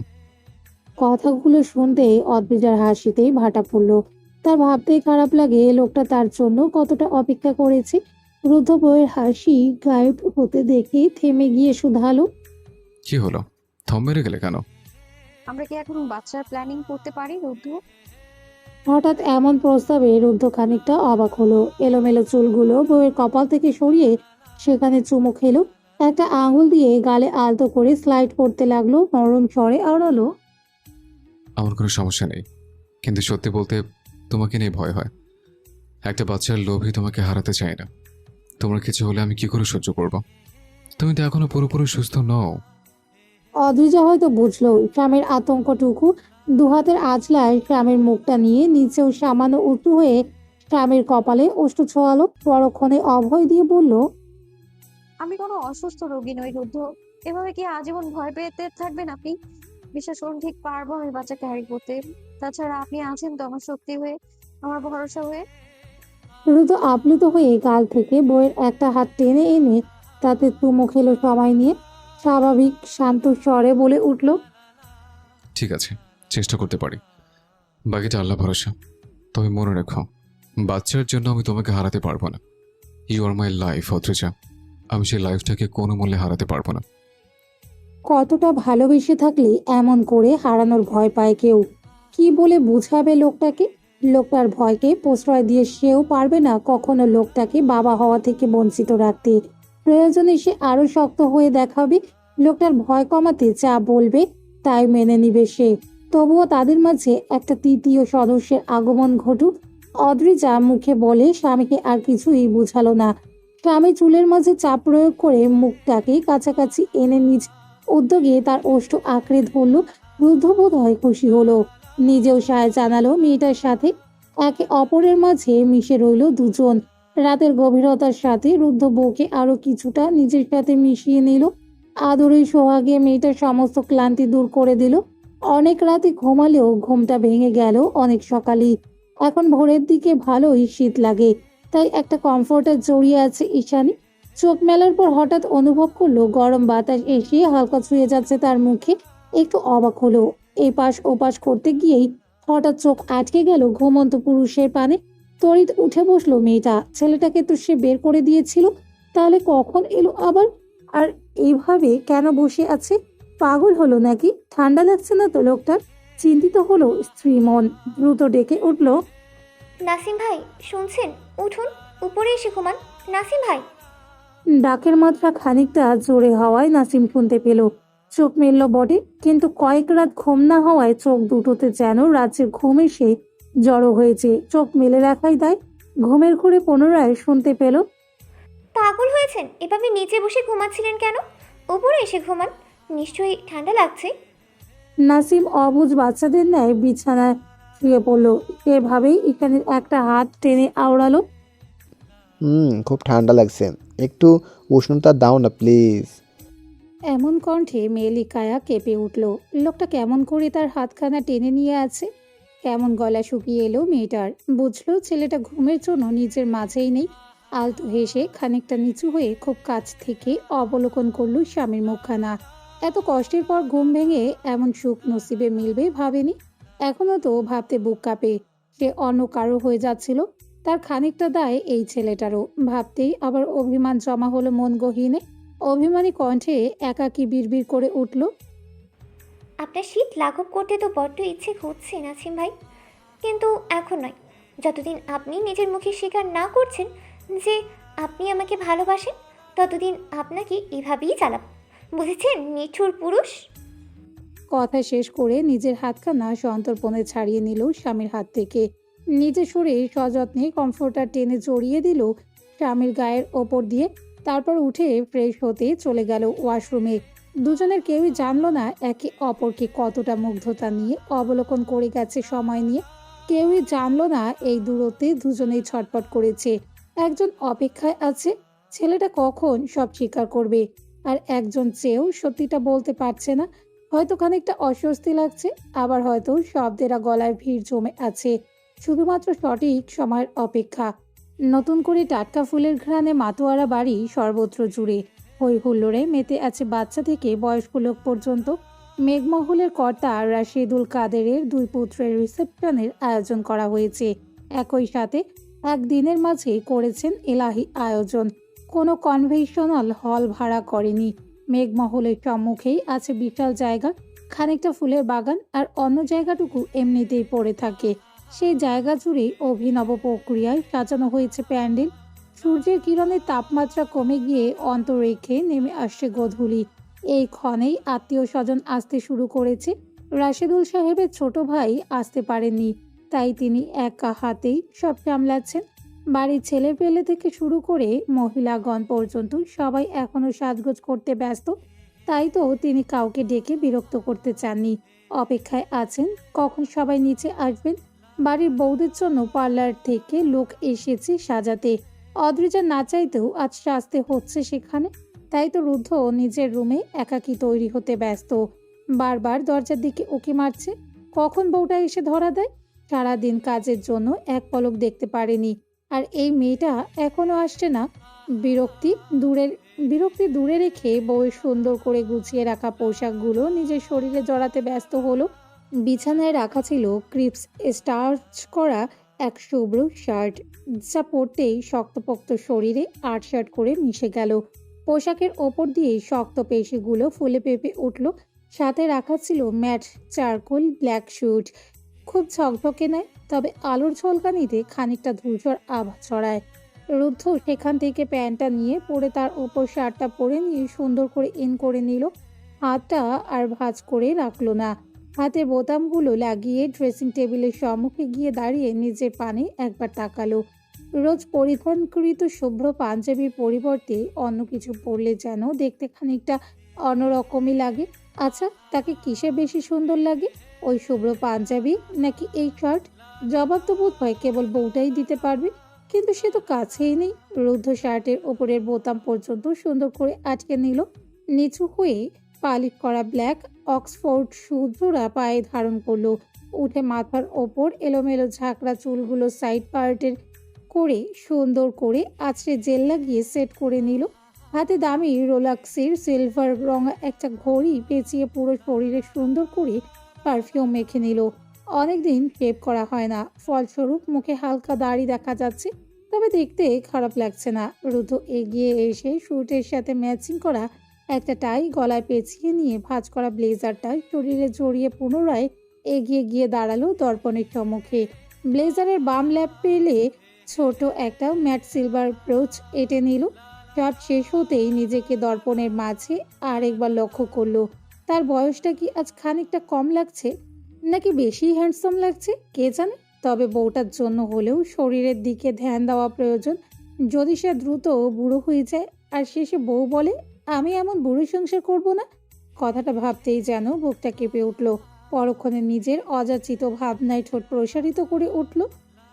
কথাগুলো শুনতেই অদ্রিজার হাসিতেই ভাটা পড়ল। তার ভাবতেই খারাপ লাগে লোকটা তার জন্য কতটা অপেক্ষা করেছে। রুদ্ধ বউয়ের হাসি গায়েব হতে দেখে থেমে গিয়ে শুধালো। কি হলো, থম মেরে গেলে কেন? আমরা কি এখন বাচ্চার প্ল্যানিং করতে পারি রুদ্ধ? হঠাৎ এমন প্রস্তাবে রুদ্ধ খানিকটা অবাক হলো। এলোমেলো চুলগুলো বউয়ের কপাল থেকে সরিয়ে সেখানে চুমু খেলো। একটা আঙুল দিয়ে গালে আলতো করে স্লাইড করতে লাগলো। নরম স্বরে আওড়ালো। আমার কোনো সমস্যা নেই, কিন্তু সত্যি বলতে তোমাকে নিয়ে ভয় হয়। একটা বাচ্চার লোভই তোমাকে হারাতে চায় না। তোমার কিছু হলে আমি কি করে সহ্য করব? তুমি তো এখনো পুরোপুরি সুস্থ নও। অদ্রিজা হয়তো বুঝলো স্বামীর আতঙ্কটুকু, দুহাতের আঁচলায় স্বামীর মুখটা নিয়ে নিচেও সামান্য উঁচু হয়ে স্বামীর কপালে ওষ্ঠ ছোঁয়ালো, পরক্ষণে অভয় দিয়ে বলল, আমি কোনো অসুস্থ রোগী নই রুদ্ধ। এভাবে কি আজীবন ভয় পেতে থাকবেন আপনি? বিশ্বাস করুন, ঠিক পারবো আমি বাচ্চা ক্যারি করতে। তাছাড়া আপনি আছেন তো আমার শক্তি হয়ে, আমার ভরসা হয়ে। রুদ্র আপ্লুত হয়ে গাল থেকে বইয়ের একটা হাত টেনে এনে তাতে চুমু খেলো সময় নিয়ে, স্বাভাবিক শান্ত স্বরে বলে উঠল, ঠিক আছে, চেষ্টা করতে পারি। বাকিটা আল্লাহ ভরসা। তবে মনে রেখো, বাচ্চার জন্য আমি তোমাকে হারাতে পারবো না। You are my life Adrija. আমি সেই লাইফটাকে কোনো মূল্যে হারাতে পারবো না। কতটা ভালোবেসে থাকলে এমন করে হারানোর ভয় পায় কেউ? কি বলে বুঝাবে লোকটাকে? লোকটার ভয়কে প্রশ্রয় দিয়ে সেও পারবে না কখনো লোকটাকে বাবা হওয়া থেকে বঞ্চিত রাখতে। প্রয়োজনে সে আরো শক্ত হয়ে দেখাবে, লোকটার ভয় কমাতে যা বলবে তাই মেনে নিবে সে। তবুও তাদের মাঝে একটা তৃতীয় সদস্যের আগমন ঘটুক। অদ্রিজা মুখে বলে স্বামীকে আর কিছুই বুঝালো না। স্বামী চুলের মাঝে চাপ প্রয়োগ করে মুখটাকে কাছাকাছি এনে নিজ উদ্যোগে তার ওষ্ঠ আঁকড়ে ধরল। রুদ্ধ বোধ হয় খুশি হলো, নিজেও সায় জানালো মেয়েটার সাথে। একে অপরের মাঝে মিশে রইল দুজন। রাতের গভীরতার সাথে রুদ্ধ বউকে আরো কিছুটা নিজের সাথে মিশিয়ে নিল। আদরের সোহাগে মেয়েটার সমস্ত ক্লান্তি দূর করে দিল। অনেক রাতে ঘুমালেও ঘুমটা ভেঙে গেল অনেক সকালেই। এখন ভোরের দিকে ভালোই শীত লাগে, তাই একটা কমফোর্টার জড়িয়ে আছে ঈশানী। চোখ মেলার পর হঠাৎ অনুভব করলো গরম বাতাস এসে হালকা ছুঁয়ে যাচ্ছে তার মুখে। একটু অবাক হলো, এপাশ ওপাশ করতে গিয়েই হঠাৎ চোখ আটকে গেল ঘুমন্ত পুরুষের পানে। তড়িৎ উঠে বসলো মেয়েটা। ছেলেটাকে তো সে বের করে দিয়েছিল, তাহলে কখন এলো আবার? আর এইভাবে কেন বসে আছে? পাগল হলো নাকি? ঠান্ডা লাগছে না তো লোকটার? চিন্তিত হলো স্ত্রী মন। দ্রুত ডেকে উঠল, নাসিম ভাই, শুনছেন? উঠুন, উপরে এসে ঘুমান। নাসিম ভাই। ডাকের মাত্রা খানিকটা জোরে হওয়ায় নাসিম শুনতে পেল। চোখ মেলল বটে, কিন্তু কয়েক রাত ঘুম না হওয়ায় চোখ দুটোতে যেন রাজ্যের ঘুম এসে জড়ো হয়েছে। চোখ মেলে রাখাই দায়। ঘুমের ঘুরে পুনরায় শুনতে পেল, পাগল হয়েছেন? এভাবে নিচে বসে ঘুমাচ্ছিলেন কেন? উপরে এসে ঘুমান, নিশ্চয়ই ঠান্ডা লাগছে। নাসিম অবুঝ বাচ্চাদের ন্যায় বিছানায় শুয়ে পড়ল। এভাবেই এখানে একটা হাত টেনে আওড়ালো। খুব ঠান্ডা লাগছে, একটু উষ্ণতা দাও না প্লিজ। এমন কণ্ঠে মেয়েলি কায়া কেঁপে উঠল। লোকটা কেমন করে তার হাতখানা টেনে নিয়ে আছে? কেমন গলা শুকিয়ে এলো মেয়েটার। বুঝলো ছেলেটা ঘুমের জন্য নিজের মাঝেই নেই। আলতো হেসে খানিকটা নিচু হয়ে খুব কাছ থেকে অবলোকন করলো স্বামীর মুখখানা। এত কষ্টের পর ঘুম ভেঙে এমন সুখ নসিবে মিলবে ভাবেনি। এখনো তো ভাবতে বুক কাঁপে সে অন্য কারো হয়ে যাচ্ছিল। তার খানিকটা দায় এই ছেলেটারও। ভাবতেই আবার অভিমান জমা হলো মন গহীনে। অভিমানী কণ্ঠে একাকী বিড়বিড় করে উঠল, আপনার শীত লাঘব করতে তো বড্ড ইচ্ছে হচ্ছে নাসিম ভাই, কিন্তু এখন নয়। যতদিন আপনি নিজের মুখে স্বীকার না করছেন যে আপনি আমাকে ভালোবাসেন, ততদিন আপনাকে এভাবেই চালাব। বুঝেছেন নিষ্ঠুর পুরুষ? কথা শেষ করে নিজের হাতখানা সন্তর্পণে ছাড়িয়ে নিল স্বামীর হাত থেকে। নিজে সরে সযত্নে কমফোর্টার টেনে জড়িয়ে দিল স্বামীর গায়ের ওপর দিয়ে। তারপর উঠে ফ্রেশ হতে চলে গেল ওয়াশরুমে। দুজনের কেউই জানলো না একে অপরকে কতটা মুগ্ধতা নিয়ে অবলোকন করে গেছে সময় নিয়ে। কেউই জানলো না এই দূরত্বে দুজনেই ছটপট করেছে। একজন অপেক্ষায় আছে ছেলেটা কখন সব স্বীকার করবে, আর একজন চেয়েও সত্যিটা বলতে পারছে না। হয়তো খানিকটা অস্বস্তি লাগছে, আবার হয়তো শব্দেরা গলায় ভিড় জমে আছে। শুধুমাত্র সঠিক সময়ের অপেক্ষা। নতুন করে টাটকা ফুলের ঘ্রাণে মাতোয়ারা বাড়ি সর্বত্র জুড়ে। হই হুল্লোড়ে মেতে আছে বাচ্চা থেকে বয়স্ক লোক পর্যন্ত। মেঘমহলের কর্তা রাশিদুল কাদেরের দুই পুত্রের রিসেপশনের আয়োজন করা হয়েছে। একই সাথে একদিনের মাঝে করেছেন এলাহি আয়োজন। কোনো কনভেনশনাল হল ভাড়া করেনি। মেঘমহলের সম্মুখেই আছে বিশাল জায়গা, খানিকটা ফুলের বাগান, আর অন্য জায়গাটুকু এমনিতেই পড়ে থাকে। সেই জায়গা জুড়ে অভিনব প্রক্রিয়ায় সাজানো হয়েছে প্যান্ডেল। সূর্যের কিরণের তাপমাত্রা কমে গিয়ে অন্তরেখে নেমে আসছে গোধূলি। এই ক্ষণেই আত্মীয় স্বজন আসতে শুরু করেছে। রাশেদুল সাহেবের ছোট ভাই আসতে পারেননি। তাই তিনি একা হাতেই সব সামলাচ্ছেন। বাড়ির ছেলে পেলে থেকে শুরু করে মহিলাগণ পর্যন্ত সবাই এখনো সাজগোজ করতে ব্যস্ত। তাই তো তিনি কাউকে ডেকে বিরক্ত করতে চাননি। অপেক্ষায় আছেন কখন সবাই নিচে আসবেন। বাড়ির বউদের জন্য পার্লার থেকে লোক এসেছে সাজাতে। অদ্রিজা না চাইতেও আজ সাজতে হচ্ছে সেখানে। তাই তো রুদ্ধ নিজের রুমে একাকী তৈরি হতে ব্যস্ত। বারবার দরজার দিকে উকি মারছে, কখন বউটা এসে ধরা দেয়। সারাদিন কাজের জন্য এক পলক দেখতে পারেনি, আর এই মেয়েটা এখনো আসছে না। বিরক্তি বিরক্তি দূরে রেখে বউয়ের সুন্দর করে গুছিয়ে রাখা পোশাকগুলো নিজের শরীরে জড়াতে ব্যস্ত হলো। বিছানায় রাখা ছিল ক্রিপস স্টার্চ করা এক শুভ্র শার্ট, যা পরতেই শক্তপোক্ত শরীরে আটসাট করে মিশে গেল। পোশাকের ওপর দিয়ে শক্ত পেশিগুলো ফুলে পেঁপে উঠল। সাথে রাখা ছিল ম্যাট চারকোল ব্ল্যাক স্যুট, খুব ঝকঝকে নেয়, তবে আলোর ঝলকানিতে খানিকটা ধূসর আভা ছড়ায়। রুদ্ধ সেখান থেকে প্যান্টটা নিয়ে পরে তার উপর শার্টটা পরে নিয়ে সুন্দর করে ইন করে নিল। হাতটা আর ভাঁজ করে রাখলো না। হাতে বোতামগুলো লাগিয়ে ড্রেসিং টেবিলের সম্মুখে গিয়ে দাঁড়িয়ে নিজের পানে একবার তাকালো। রোজ পরিধানকৃত শুভ্র পাঞ্জাবির পরিবর্তে অন্য কিছু পরলে যেন দেখতে খানিকটা অন্যরকমই লাগে। আচ্ছা, তাকে কিসে বেশি সুন্দর লাগে, ওই শুভ্র পাঞ্জাবি নাকি এই শার্ট? জবাব তো বোধ হয় কেবল বউটাই দিতে পারবে, কিন্তু সে তো কাছেই নেই। রুদ্ধ শার্টের ওপরের বোতাম পর্যন্ত সুন্দর করে আটকে নিল। নিচু হয়ে পালিশ করা ব্ল্যাক অক্সফোর্ড শুজোরা পায়ে ধারণ করলো। উঠে মাথার ওপর এলোমেলো ঝাঁকড়া চুলগুলো সাইড পার্টের করে সুন্দর করে আছড়ে জেল লাগিয়ে সেট করে নিল। হাতে দামি রোলাক্সের সিলভার রঙা একটা ঘড়ি পেঁচিয়ে পুরো শরীরে সুন্দর করে পারফিউম মেখে নিল। অনেকদিন শেভ করা হয় না, ফলস্বরূপ মুখে হালকা দাড়ি দেখা যাচ্ছে, তবে দেখতে খারাপ লাগছে না। রুদ্ধ এগিয়ে এসে স্যুটের সাথে ম্যাচিং করা একটা টাই গলায় পেঁচিয়ে নিয়ে ভাঁজ করা ব্লেজারটা শরীরে জড়িয়ে পুনরায় এগিয়ে গিয়ে দাঁড়ালো দর্পণের সম্মুখে। ব্লেজারের বাম ল্যাপেলে ছোট একটা ম্যাট সিলভার ব্রোচ এঁটে নিল। শট শেষ হতেই নিজেকে দর্পণের মাঝে আরেকবার লক্ষ্য করলো। তার বয়সটা কি আজ খানিকটা কম লাগছে, নাকি বেশি হ্যান্ডসাম লাগছে কে জানে। তবে বউটার জন্য হলেও শরীরের দিকে ধ্যান দেওয়া প্রয়োজন। যদি সে দ্রুত বুড়ো হয়ে যায় আর শেষে বউ বলে আমি এমন বুড়ো সংসার করব না, কথাটা ভাবতেই যেন বুকটা কেঁপে উঠল। পরক্ষণে নিজের অযাচিত ভাবনায় ঠোঁট প্রসারিত করে উঠল।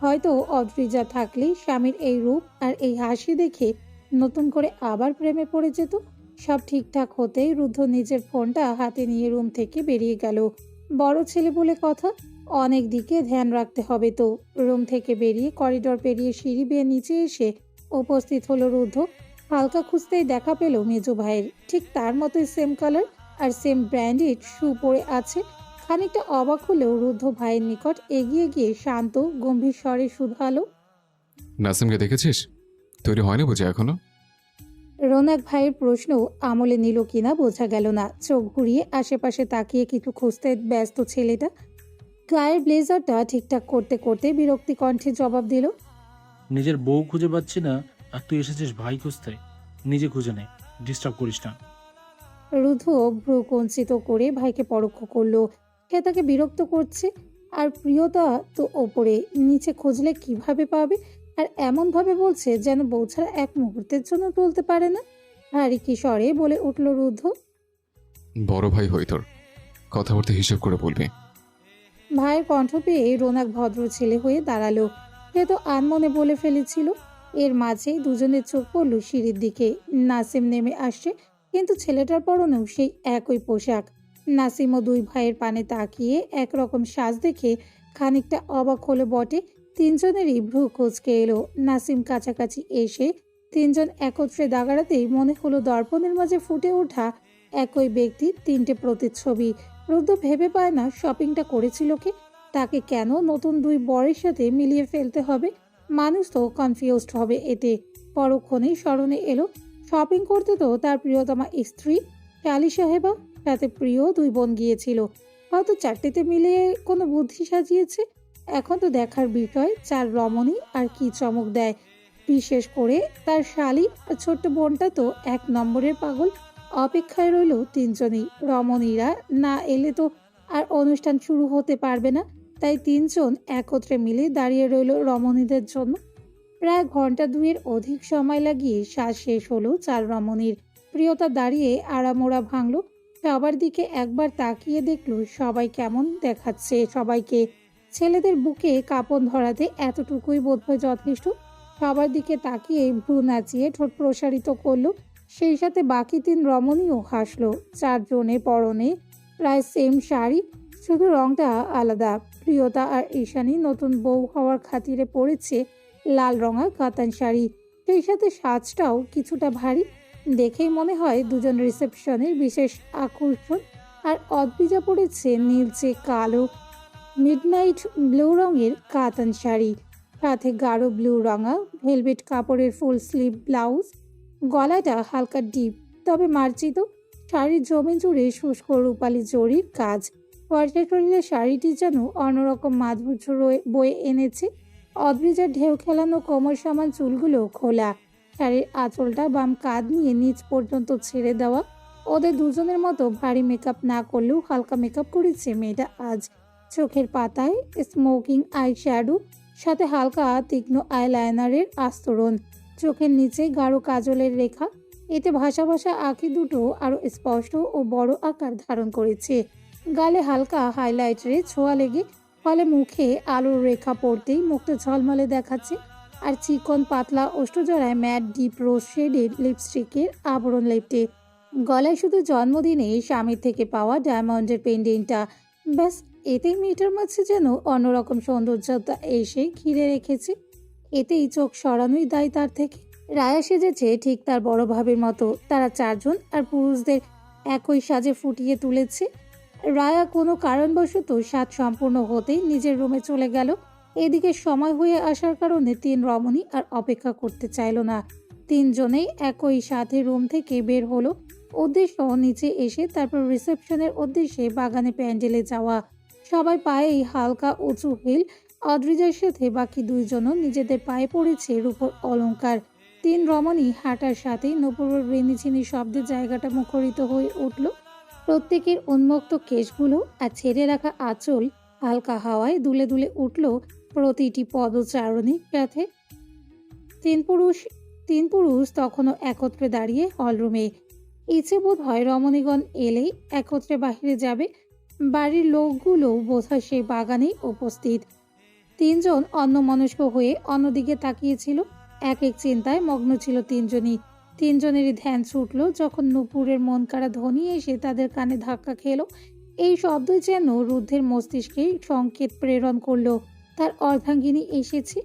হয়তো অদ্রিজা থাকলে স্বামীর এই রূপ আর এই হাসি দেখে নতুন করে আবার প্রেমে পড়ে যেত। সব ঠিকঠাক হতেই রুদ্ধ নিজের ফোনটা হাতে নিয়ে রুম থেকে বেরিয়ে গেল। বড় ছেলে বলে কথা, অনেক দিকে ধ্যান রাখতে হবে তো। রুম থেকে বেরিয়ে করিডোর পেরিয়ে সিঁড়ি বেয়ে নিচে এসে উপস্থিত হলো রুদ্ধ। হালকা খুঁজতেই দেখা পেল মেজো ভাইয়ের, ঠিক তার মতোই সেম কালার আর সেম ব্র্যান্ডেড শু পরে আছে। খানিকটা অবাক হলেও রুদ্ধ ভাইয়ের নিকট এগিয়ে গিয়ে শান্ত গম্ভীর স্বরে শুধালো, নাসিমকে দেখেছিস? তৈরি হয়নি বুঝি এখনো? রৌনক ভাইয়ের প্রশ্ন আমলে নিল কিনা বোঝা গেল না। চোখ ঘুরিয়ে আশেপাশে তাকিয়ে কিছু খুঁজতে ব্যস্ত ছেলেটা গায়ের ব্লেজারটা ঠিকঠাক করতে করতে বিরক্তি কণ্ঠে জবাব দিল, নিজের বউ খুঁজে পাচ্ছি না, আর তুই এসেছিস ভাই খুঁজতে? নিজে খুঁজে নে, ডিস্টার্ব করিস না। রুদ্ধ ভ্রু কঞ্চিত করে ভাইকে পরোক্ষ করলো। সে তাকে বিরক্ত করছে, আর প্রিয়তা তো ওপরে, নিচে খুঁজলে কিভাবে পাবে? আর এমনভাবে বলছে যেন বউ ছাড়া এক মুহূর্তের জন্য চলতে পারে না। হারি কি স্বরে বলে উঠল রুদ্ধ, বড় ভাই হই তোর, কথাবার্তা হিসেব করে বলবি। ভাইয়ের কণ্ঠ পেয়ে রোনাক ভদ্র ছেলে হয়ে দাঁড়ালো। সে তো আনমনে বলে ফেলেছিল। এর মাঝেই দুজনের চোখ পড়ল সিঁড়ির দিকে। নাসিম নেমে আসছে, কিন্তু ছেলেটার পরনেও সেই একই পোশাক। নাসিমও দুই ভাইয়ের পানে তাকিয়ে একরকম সাজ দেখে খানিকটা অবাক হলো বটে। তিনজনেরই ভ্রু কুঁচকে এলো। নাসিম কাছাকাছি এসে তিনজন একত্রে দাঁড়াতেই মনে হলো দর্পণের মাঝে ফুটে ওঠা একই ব্যক্তির তিনটে প্রতিচ্ছবি। রুদ্ধ ভেবে পায় না শপিংটা করেছিল কে, তাকে কেন নতুন দুই বরের সাথে মিলিয়ে ফেলতে হবে। মানুষ তো কনফিউজড হবে এতে। পরক্ষণেই স্মরণে এলো শপিং করতে তো তার প্রিয়তমা স্ত্রী শালি সাহেবা সাথে প্রিয় দুই বোন গিয়েছিল। হয়তো চারটেতে মিলিয়ে কোনো বুদ্ধি সাজিয়েছে। এখন তো দেখার বিষয় চার রমণী আর কি চমক দেয়। বিশেষ করে তার শালি আর ছোট্ট বোনটা তো এক নম্বরের পাগল। অপেক্ষায় রইল তিনজনই। রমণীরা না এলে তো আর অনুষ্ঠান শুরু হতে পারবে না। তাই তিনজন একত্রে মিলে দাঁড়িয়ে রইল রমণীদের জন্য। প্রায় ঘন্টা দুয়ের অধিক সময় লাগিয়ে শ্বাস শেষ হলো চার রমণীর। প্রিয়তা দাঁড়িয়ে আড়ামোড়া ভাঙল, সবার দিকে একবার তাকিয়ে দেখলো সবাই কেমন দেখাচ্ছে সবাইকে। ছেলেদের বুকে কাঁপন ধরাতে এতটুকুই বোধহয় যথেষ্ট। সবার দিকে তাকিয়ে ভ্রু নাচিয়ে ঠোঁট প্রসারিত করলো, সেই সাথে বাকি তিন রমণীও হাসলো। চারজনের পরনে প্রায় সেম শাড়ি, শুধু রংটা আলাদা। প্রিয়তা আর ঈশানী নতুন বউ হওয়ার খাতিরে পরেছে লাল রঙা কাতান শাড়ি, সেই সাথে সাজটাও কিছুটা ভারী। দেখেই মনে হয় দুজন রিসেপশনের বিশেষ আকর্ষণ। আর অদ্রিজা পরেছে নীলচে কালো মিডনাইট ব্লু রঙের কাতান শাড়ি, সাথে গাঢ় ব্লু রঙা ভেলভেট কাপড়ের ফুল স্লিভ ব্লাউজ। গলাটা হালকা ডিপ তবে মার্জিত, শাড়ির জমে জুড়ে শুষ্ক রূপালি জরির কাজ। ফর্সা শরীরে শাড়িটি যেন অন্যরকম মাধুর্য বয়ে এনেছে। অদ্রিজার ঢেউ খেলানো কোমর সমান চুলগুলো খোলা, শাড়ির আঁচলটা বাম কাঁধ নিয়ে নিচ পর্যন্ত ছেড়ে দেওয়া। ওদের দুজনের মতো ভারী মেকআপ না করলেও হালকা মেকআপ করেছে মেয়েটা আজ। চোখের পাতায় স্মোকিং আই শ্যাডো, সাথে হালকা তীক্ষ্ণ আইলাইনারের আস্তরণ। চোখের নিচে গাঢ় কাজলের রেখা, এতে ভাসা ভাসা আঁখি দুটো আরো স্পষ্ট ও বড় আকার ধারণ করেছে। গালে হালকা হাইলাইটারের ছোঁয়া লেগে, ফলে মুখে আলোর রেখা পড়তেই মুখটা ঝলমলে দেখাচ্ছে। আর চিকন পাতলা ওষ্ঠজোড়ায় ম্যাট ডিপ রোজ শেডের লিপস্টিকের আবরণ লেপটে। গলায় শুধু জন্মদিনে স্বামীর থেকে পাওয়া ডায়মন্ডের পেন্ডেন্টটা। ব্যাস, এতেই মেয়েটার মাঝে যেন অন্যরকম সৌন্দর্যতা এসে ঘিরে রেখেছে। এতেই চোখ সরানোই দায় তার থেকে। রায়া সেজেছে ঠিক তার বড় ভাবির মতো। তারা চারজন আর পুরুষদের একই সাজে ফুটিয়ে তুলেছে। রায়া কোনো কারণবশত সাজ সম্পূর্ণ হতেই নিজের রুমে চলে গেল। এদিকে সময় হয়ে আসার কারণে তিন রমণী আর অপেক্ষা করতে চাইল না। তিনজনেই একই সাথে রুম থেকে বের হলো। উদ্দেশ্য নিচে এসে তারপর রিসেপশনের উদ্দেশ্যে বাগানে প্যান্ডেলে যাওয়া। সবাই পায়েই হালকা উঁচু হিল। অদ্রিজার সাথে বাকি দুইজনও নিজেদের পায়ে পড়েছে রূপোর অলংকার। তিন রমণী হাঁটার সাথেই নূপুরের রিনিঝিনি শব্দে জায়গাটা মুখরিত হয়ে উঠল। প্রত্যেকের উন্মুক্ত কেশগুলো আর ছেড়ে রাখা আঁচল হালকা হাওয়ায় দুলে দুলে উঠল প্রতিটি পদচারণীর সাথে। তিন পুরুষ তখনও একত্রে দাঁড়িয়ে হলরুমে। ইচ্ছে বোধ হয় রমণীগণ এলেই একত্রে বাহিরে যাবে। বাড়ির লোকগুলো বোধহয় সেই বাগানেই উপস্থিত। তিনজন অন্যমনস্ক হয়ে অন্যদিকে তাকিয়েছিল। এক এক চিন্তায় মগ্ন ছিল তিনজনই। তিনজনেরই ধ্যান ছুটল যখন নূপুরের মন কাড়া ধ্বনি এসে তাদের কানে ধাক্কা খেলো। এই শব্দই যেন রুদ্ধের মস্তিষ্কে সংকেত প্রেরণ করলো তার অর্ধাঙ্গিনী এসেছে।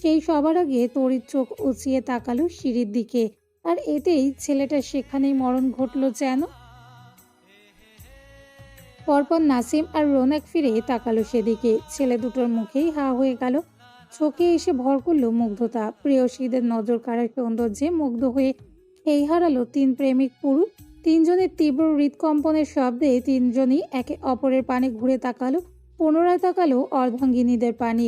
সেই সবার আগে তড়িৎ চোখ উঁচিয়ে তাকালো সিঁড়ির দিকে, আর এতেই ছেলেটা সেখানেই মরণ ঘটল যেন। পরপর নাসিম আর রৌনক ফিরে তাকালো সেদিকে। ছেলে দুটোর মুখেই হা হয়ে গেল। চোখে এসে ভর করল মুগ্ধতা। প্রেয়সীদের নজর কাড়ার সৌন্দর্যে মুগ্ধ হয়ে খেই হারালো তিন প্রেমিক পুরুষ। তিনজনের তীব্র হৃদকম্পনের শব্দে তিনজনই একে অপরের পানে ঘুরে তাকালো। পুনরায় তাকালো অর্ধাঙ্গিনীদের পানে।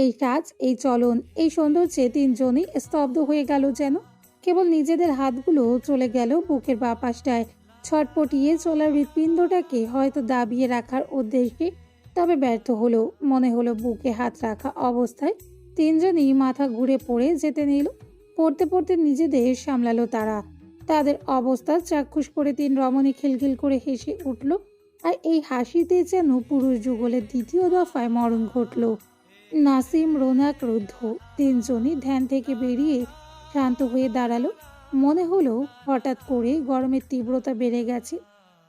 এই কাজ, এই চলন, এই সৌন্দর্যে তিনজনই স্তব্ধ হয়ে গেল যেন। কেবল নিজেদের হাতগুলো চলে গেল বুকের বাঁ পাশটায়, ছটপটিয়ে চলা হৃৎপিণ্ডটাকে হয়তো দাবিয়ে রাখার উদ্দেশ্যে। তবে ব্যর্থ হলো। মনে হলো বুকে হাত রাখা অবস্থায় তিনজনই মাথা ঘুরে পড়ে যেতে নিল। পড়তে পড়তে নিজেদের সামলালো তারা। তাদের অবস্থা চাক্ষুষ করে তিন রমণী খিলখিল করে হেসে উঠল। আর এই হাসিতে যেন পুরুষ যুগলের দ্বিতীয় দফায় মরণ ঘটল। নাসিম, রৌনক, রুদ্ধ তিনজনই ধ্যান থেকে বেরিয়ে শান্ত হয়ে দাঁড়ালো। মনে হলো হঠাৎ করে গরমের তীব্রতা বেড়ে গেছে,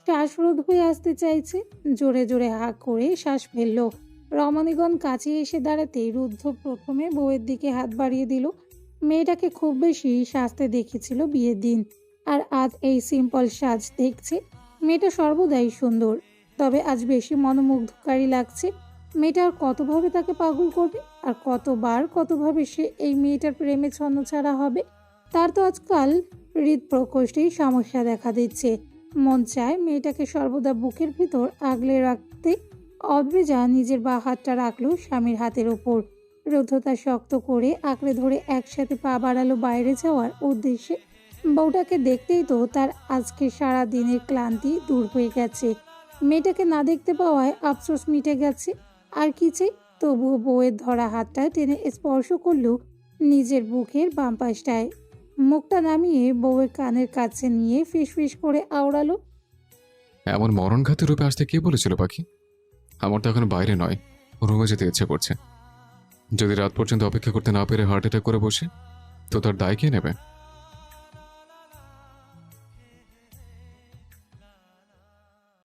শ্বাসরোধ হয়ে আসতে চাইছে। জোরে জোরে হাঁক করে শ্বাস ফেলল। রমণীগণ কাছে এসে দাঁড়াতে রুদ্ধ প্রথমে বউয়ের দিকে হাত বাড়িয়ে দিল। মেয়েটাকে খুব বেশি সাজতে দেখেছিল বিয়ের দিন, আর আজ এই সিম্পল সাজ দেখছে। মেয়েটা সর্বদাই সুন্দর, তবে আজ বেশি মনোমুগ্ধকারী লাগছে। মেয়েটা আর কতভাবে তাকে পাগল করবে, আর কতভাবে সে এই মেয়েটার প্রেমে ছন্নছাড়া হবে। তার তো আজকাল হৃদপ্রকোষ্ঠেই সমস্যা দেখা দিচ্ছে। মন চায় মেয়েটাকে সর্বদা বুকের ভিতর আগলে রাখতে। অদ্রিজা নিজের বাঁ হাতটা রাখলো স্বামীর হাতের ওপর। রুদ্ধতা শক্ত করে আঁকড়ে ধরে একসাথে পা বাড়ালো বাইরে যাওয়ার উদ্দেশ্যে। বউটাকে দেখতেই তো তার আজকে সারা দিনের ক্লান্তি দূর হয়ে গেছে। মেয়েটাকে না দেখতে পাওয়ায় আফসোস মিটে গেছে। আর কি চাই? তবুও বউয়ের ধরা হাতটা টেনে স্পর্শ করলো নিজের বুকের বাম পাশটায়। মুখটা নামিয়ে বউয়ের কানের কাছে নিয়ে ফিসফিস করে আওড়ালো। এমন মরণঘাতী রূপে আসতে কে বলেছিল পাখি? আমার তো এখন বাইরে নয়, রুমে যেতে ইচ্ছে করছে। যদি রাত পর্যন্ত অপেক্ষা করতে না পেরে হার্ট অ্যাটাক করে বসে, তো তার দায় কে নেবে?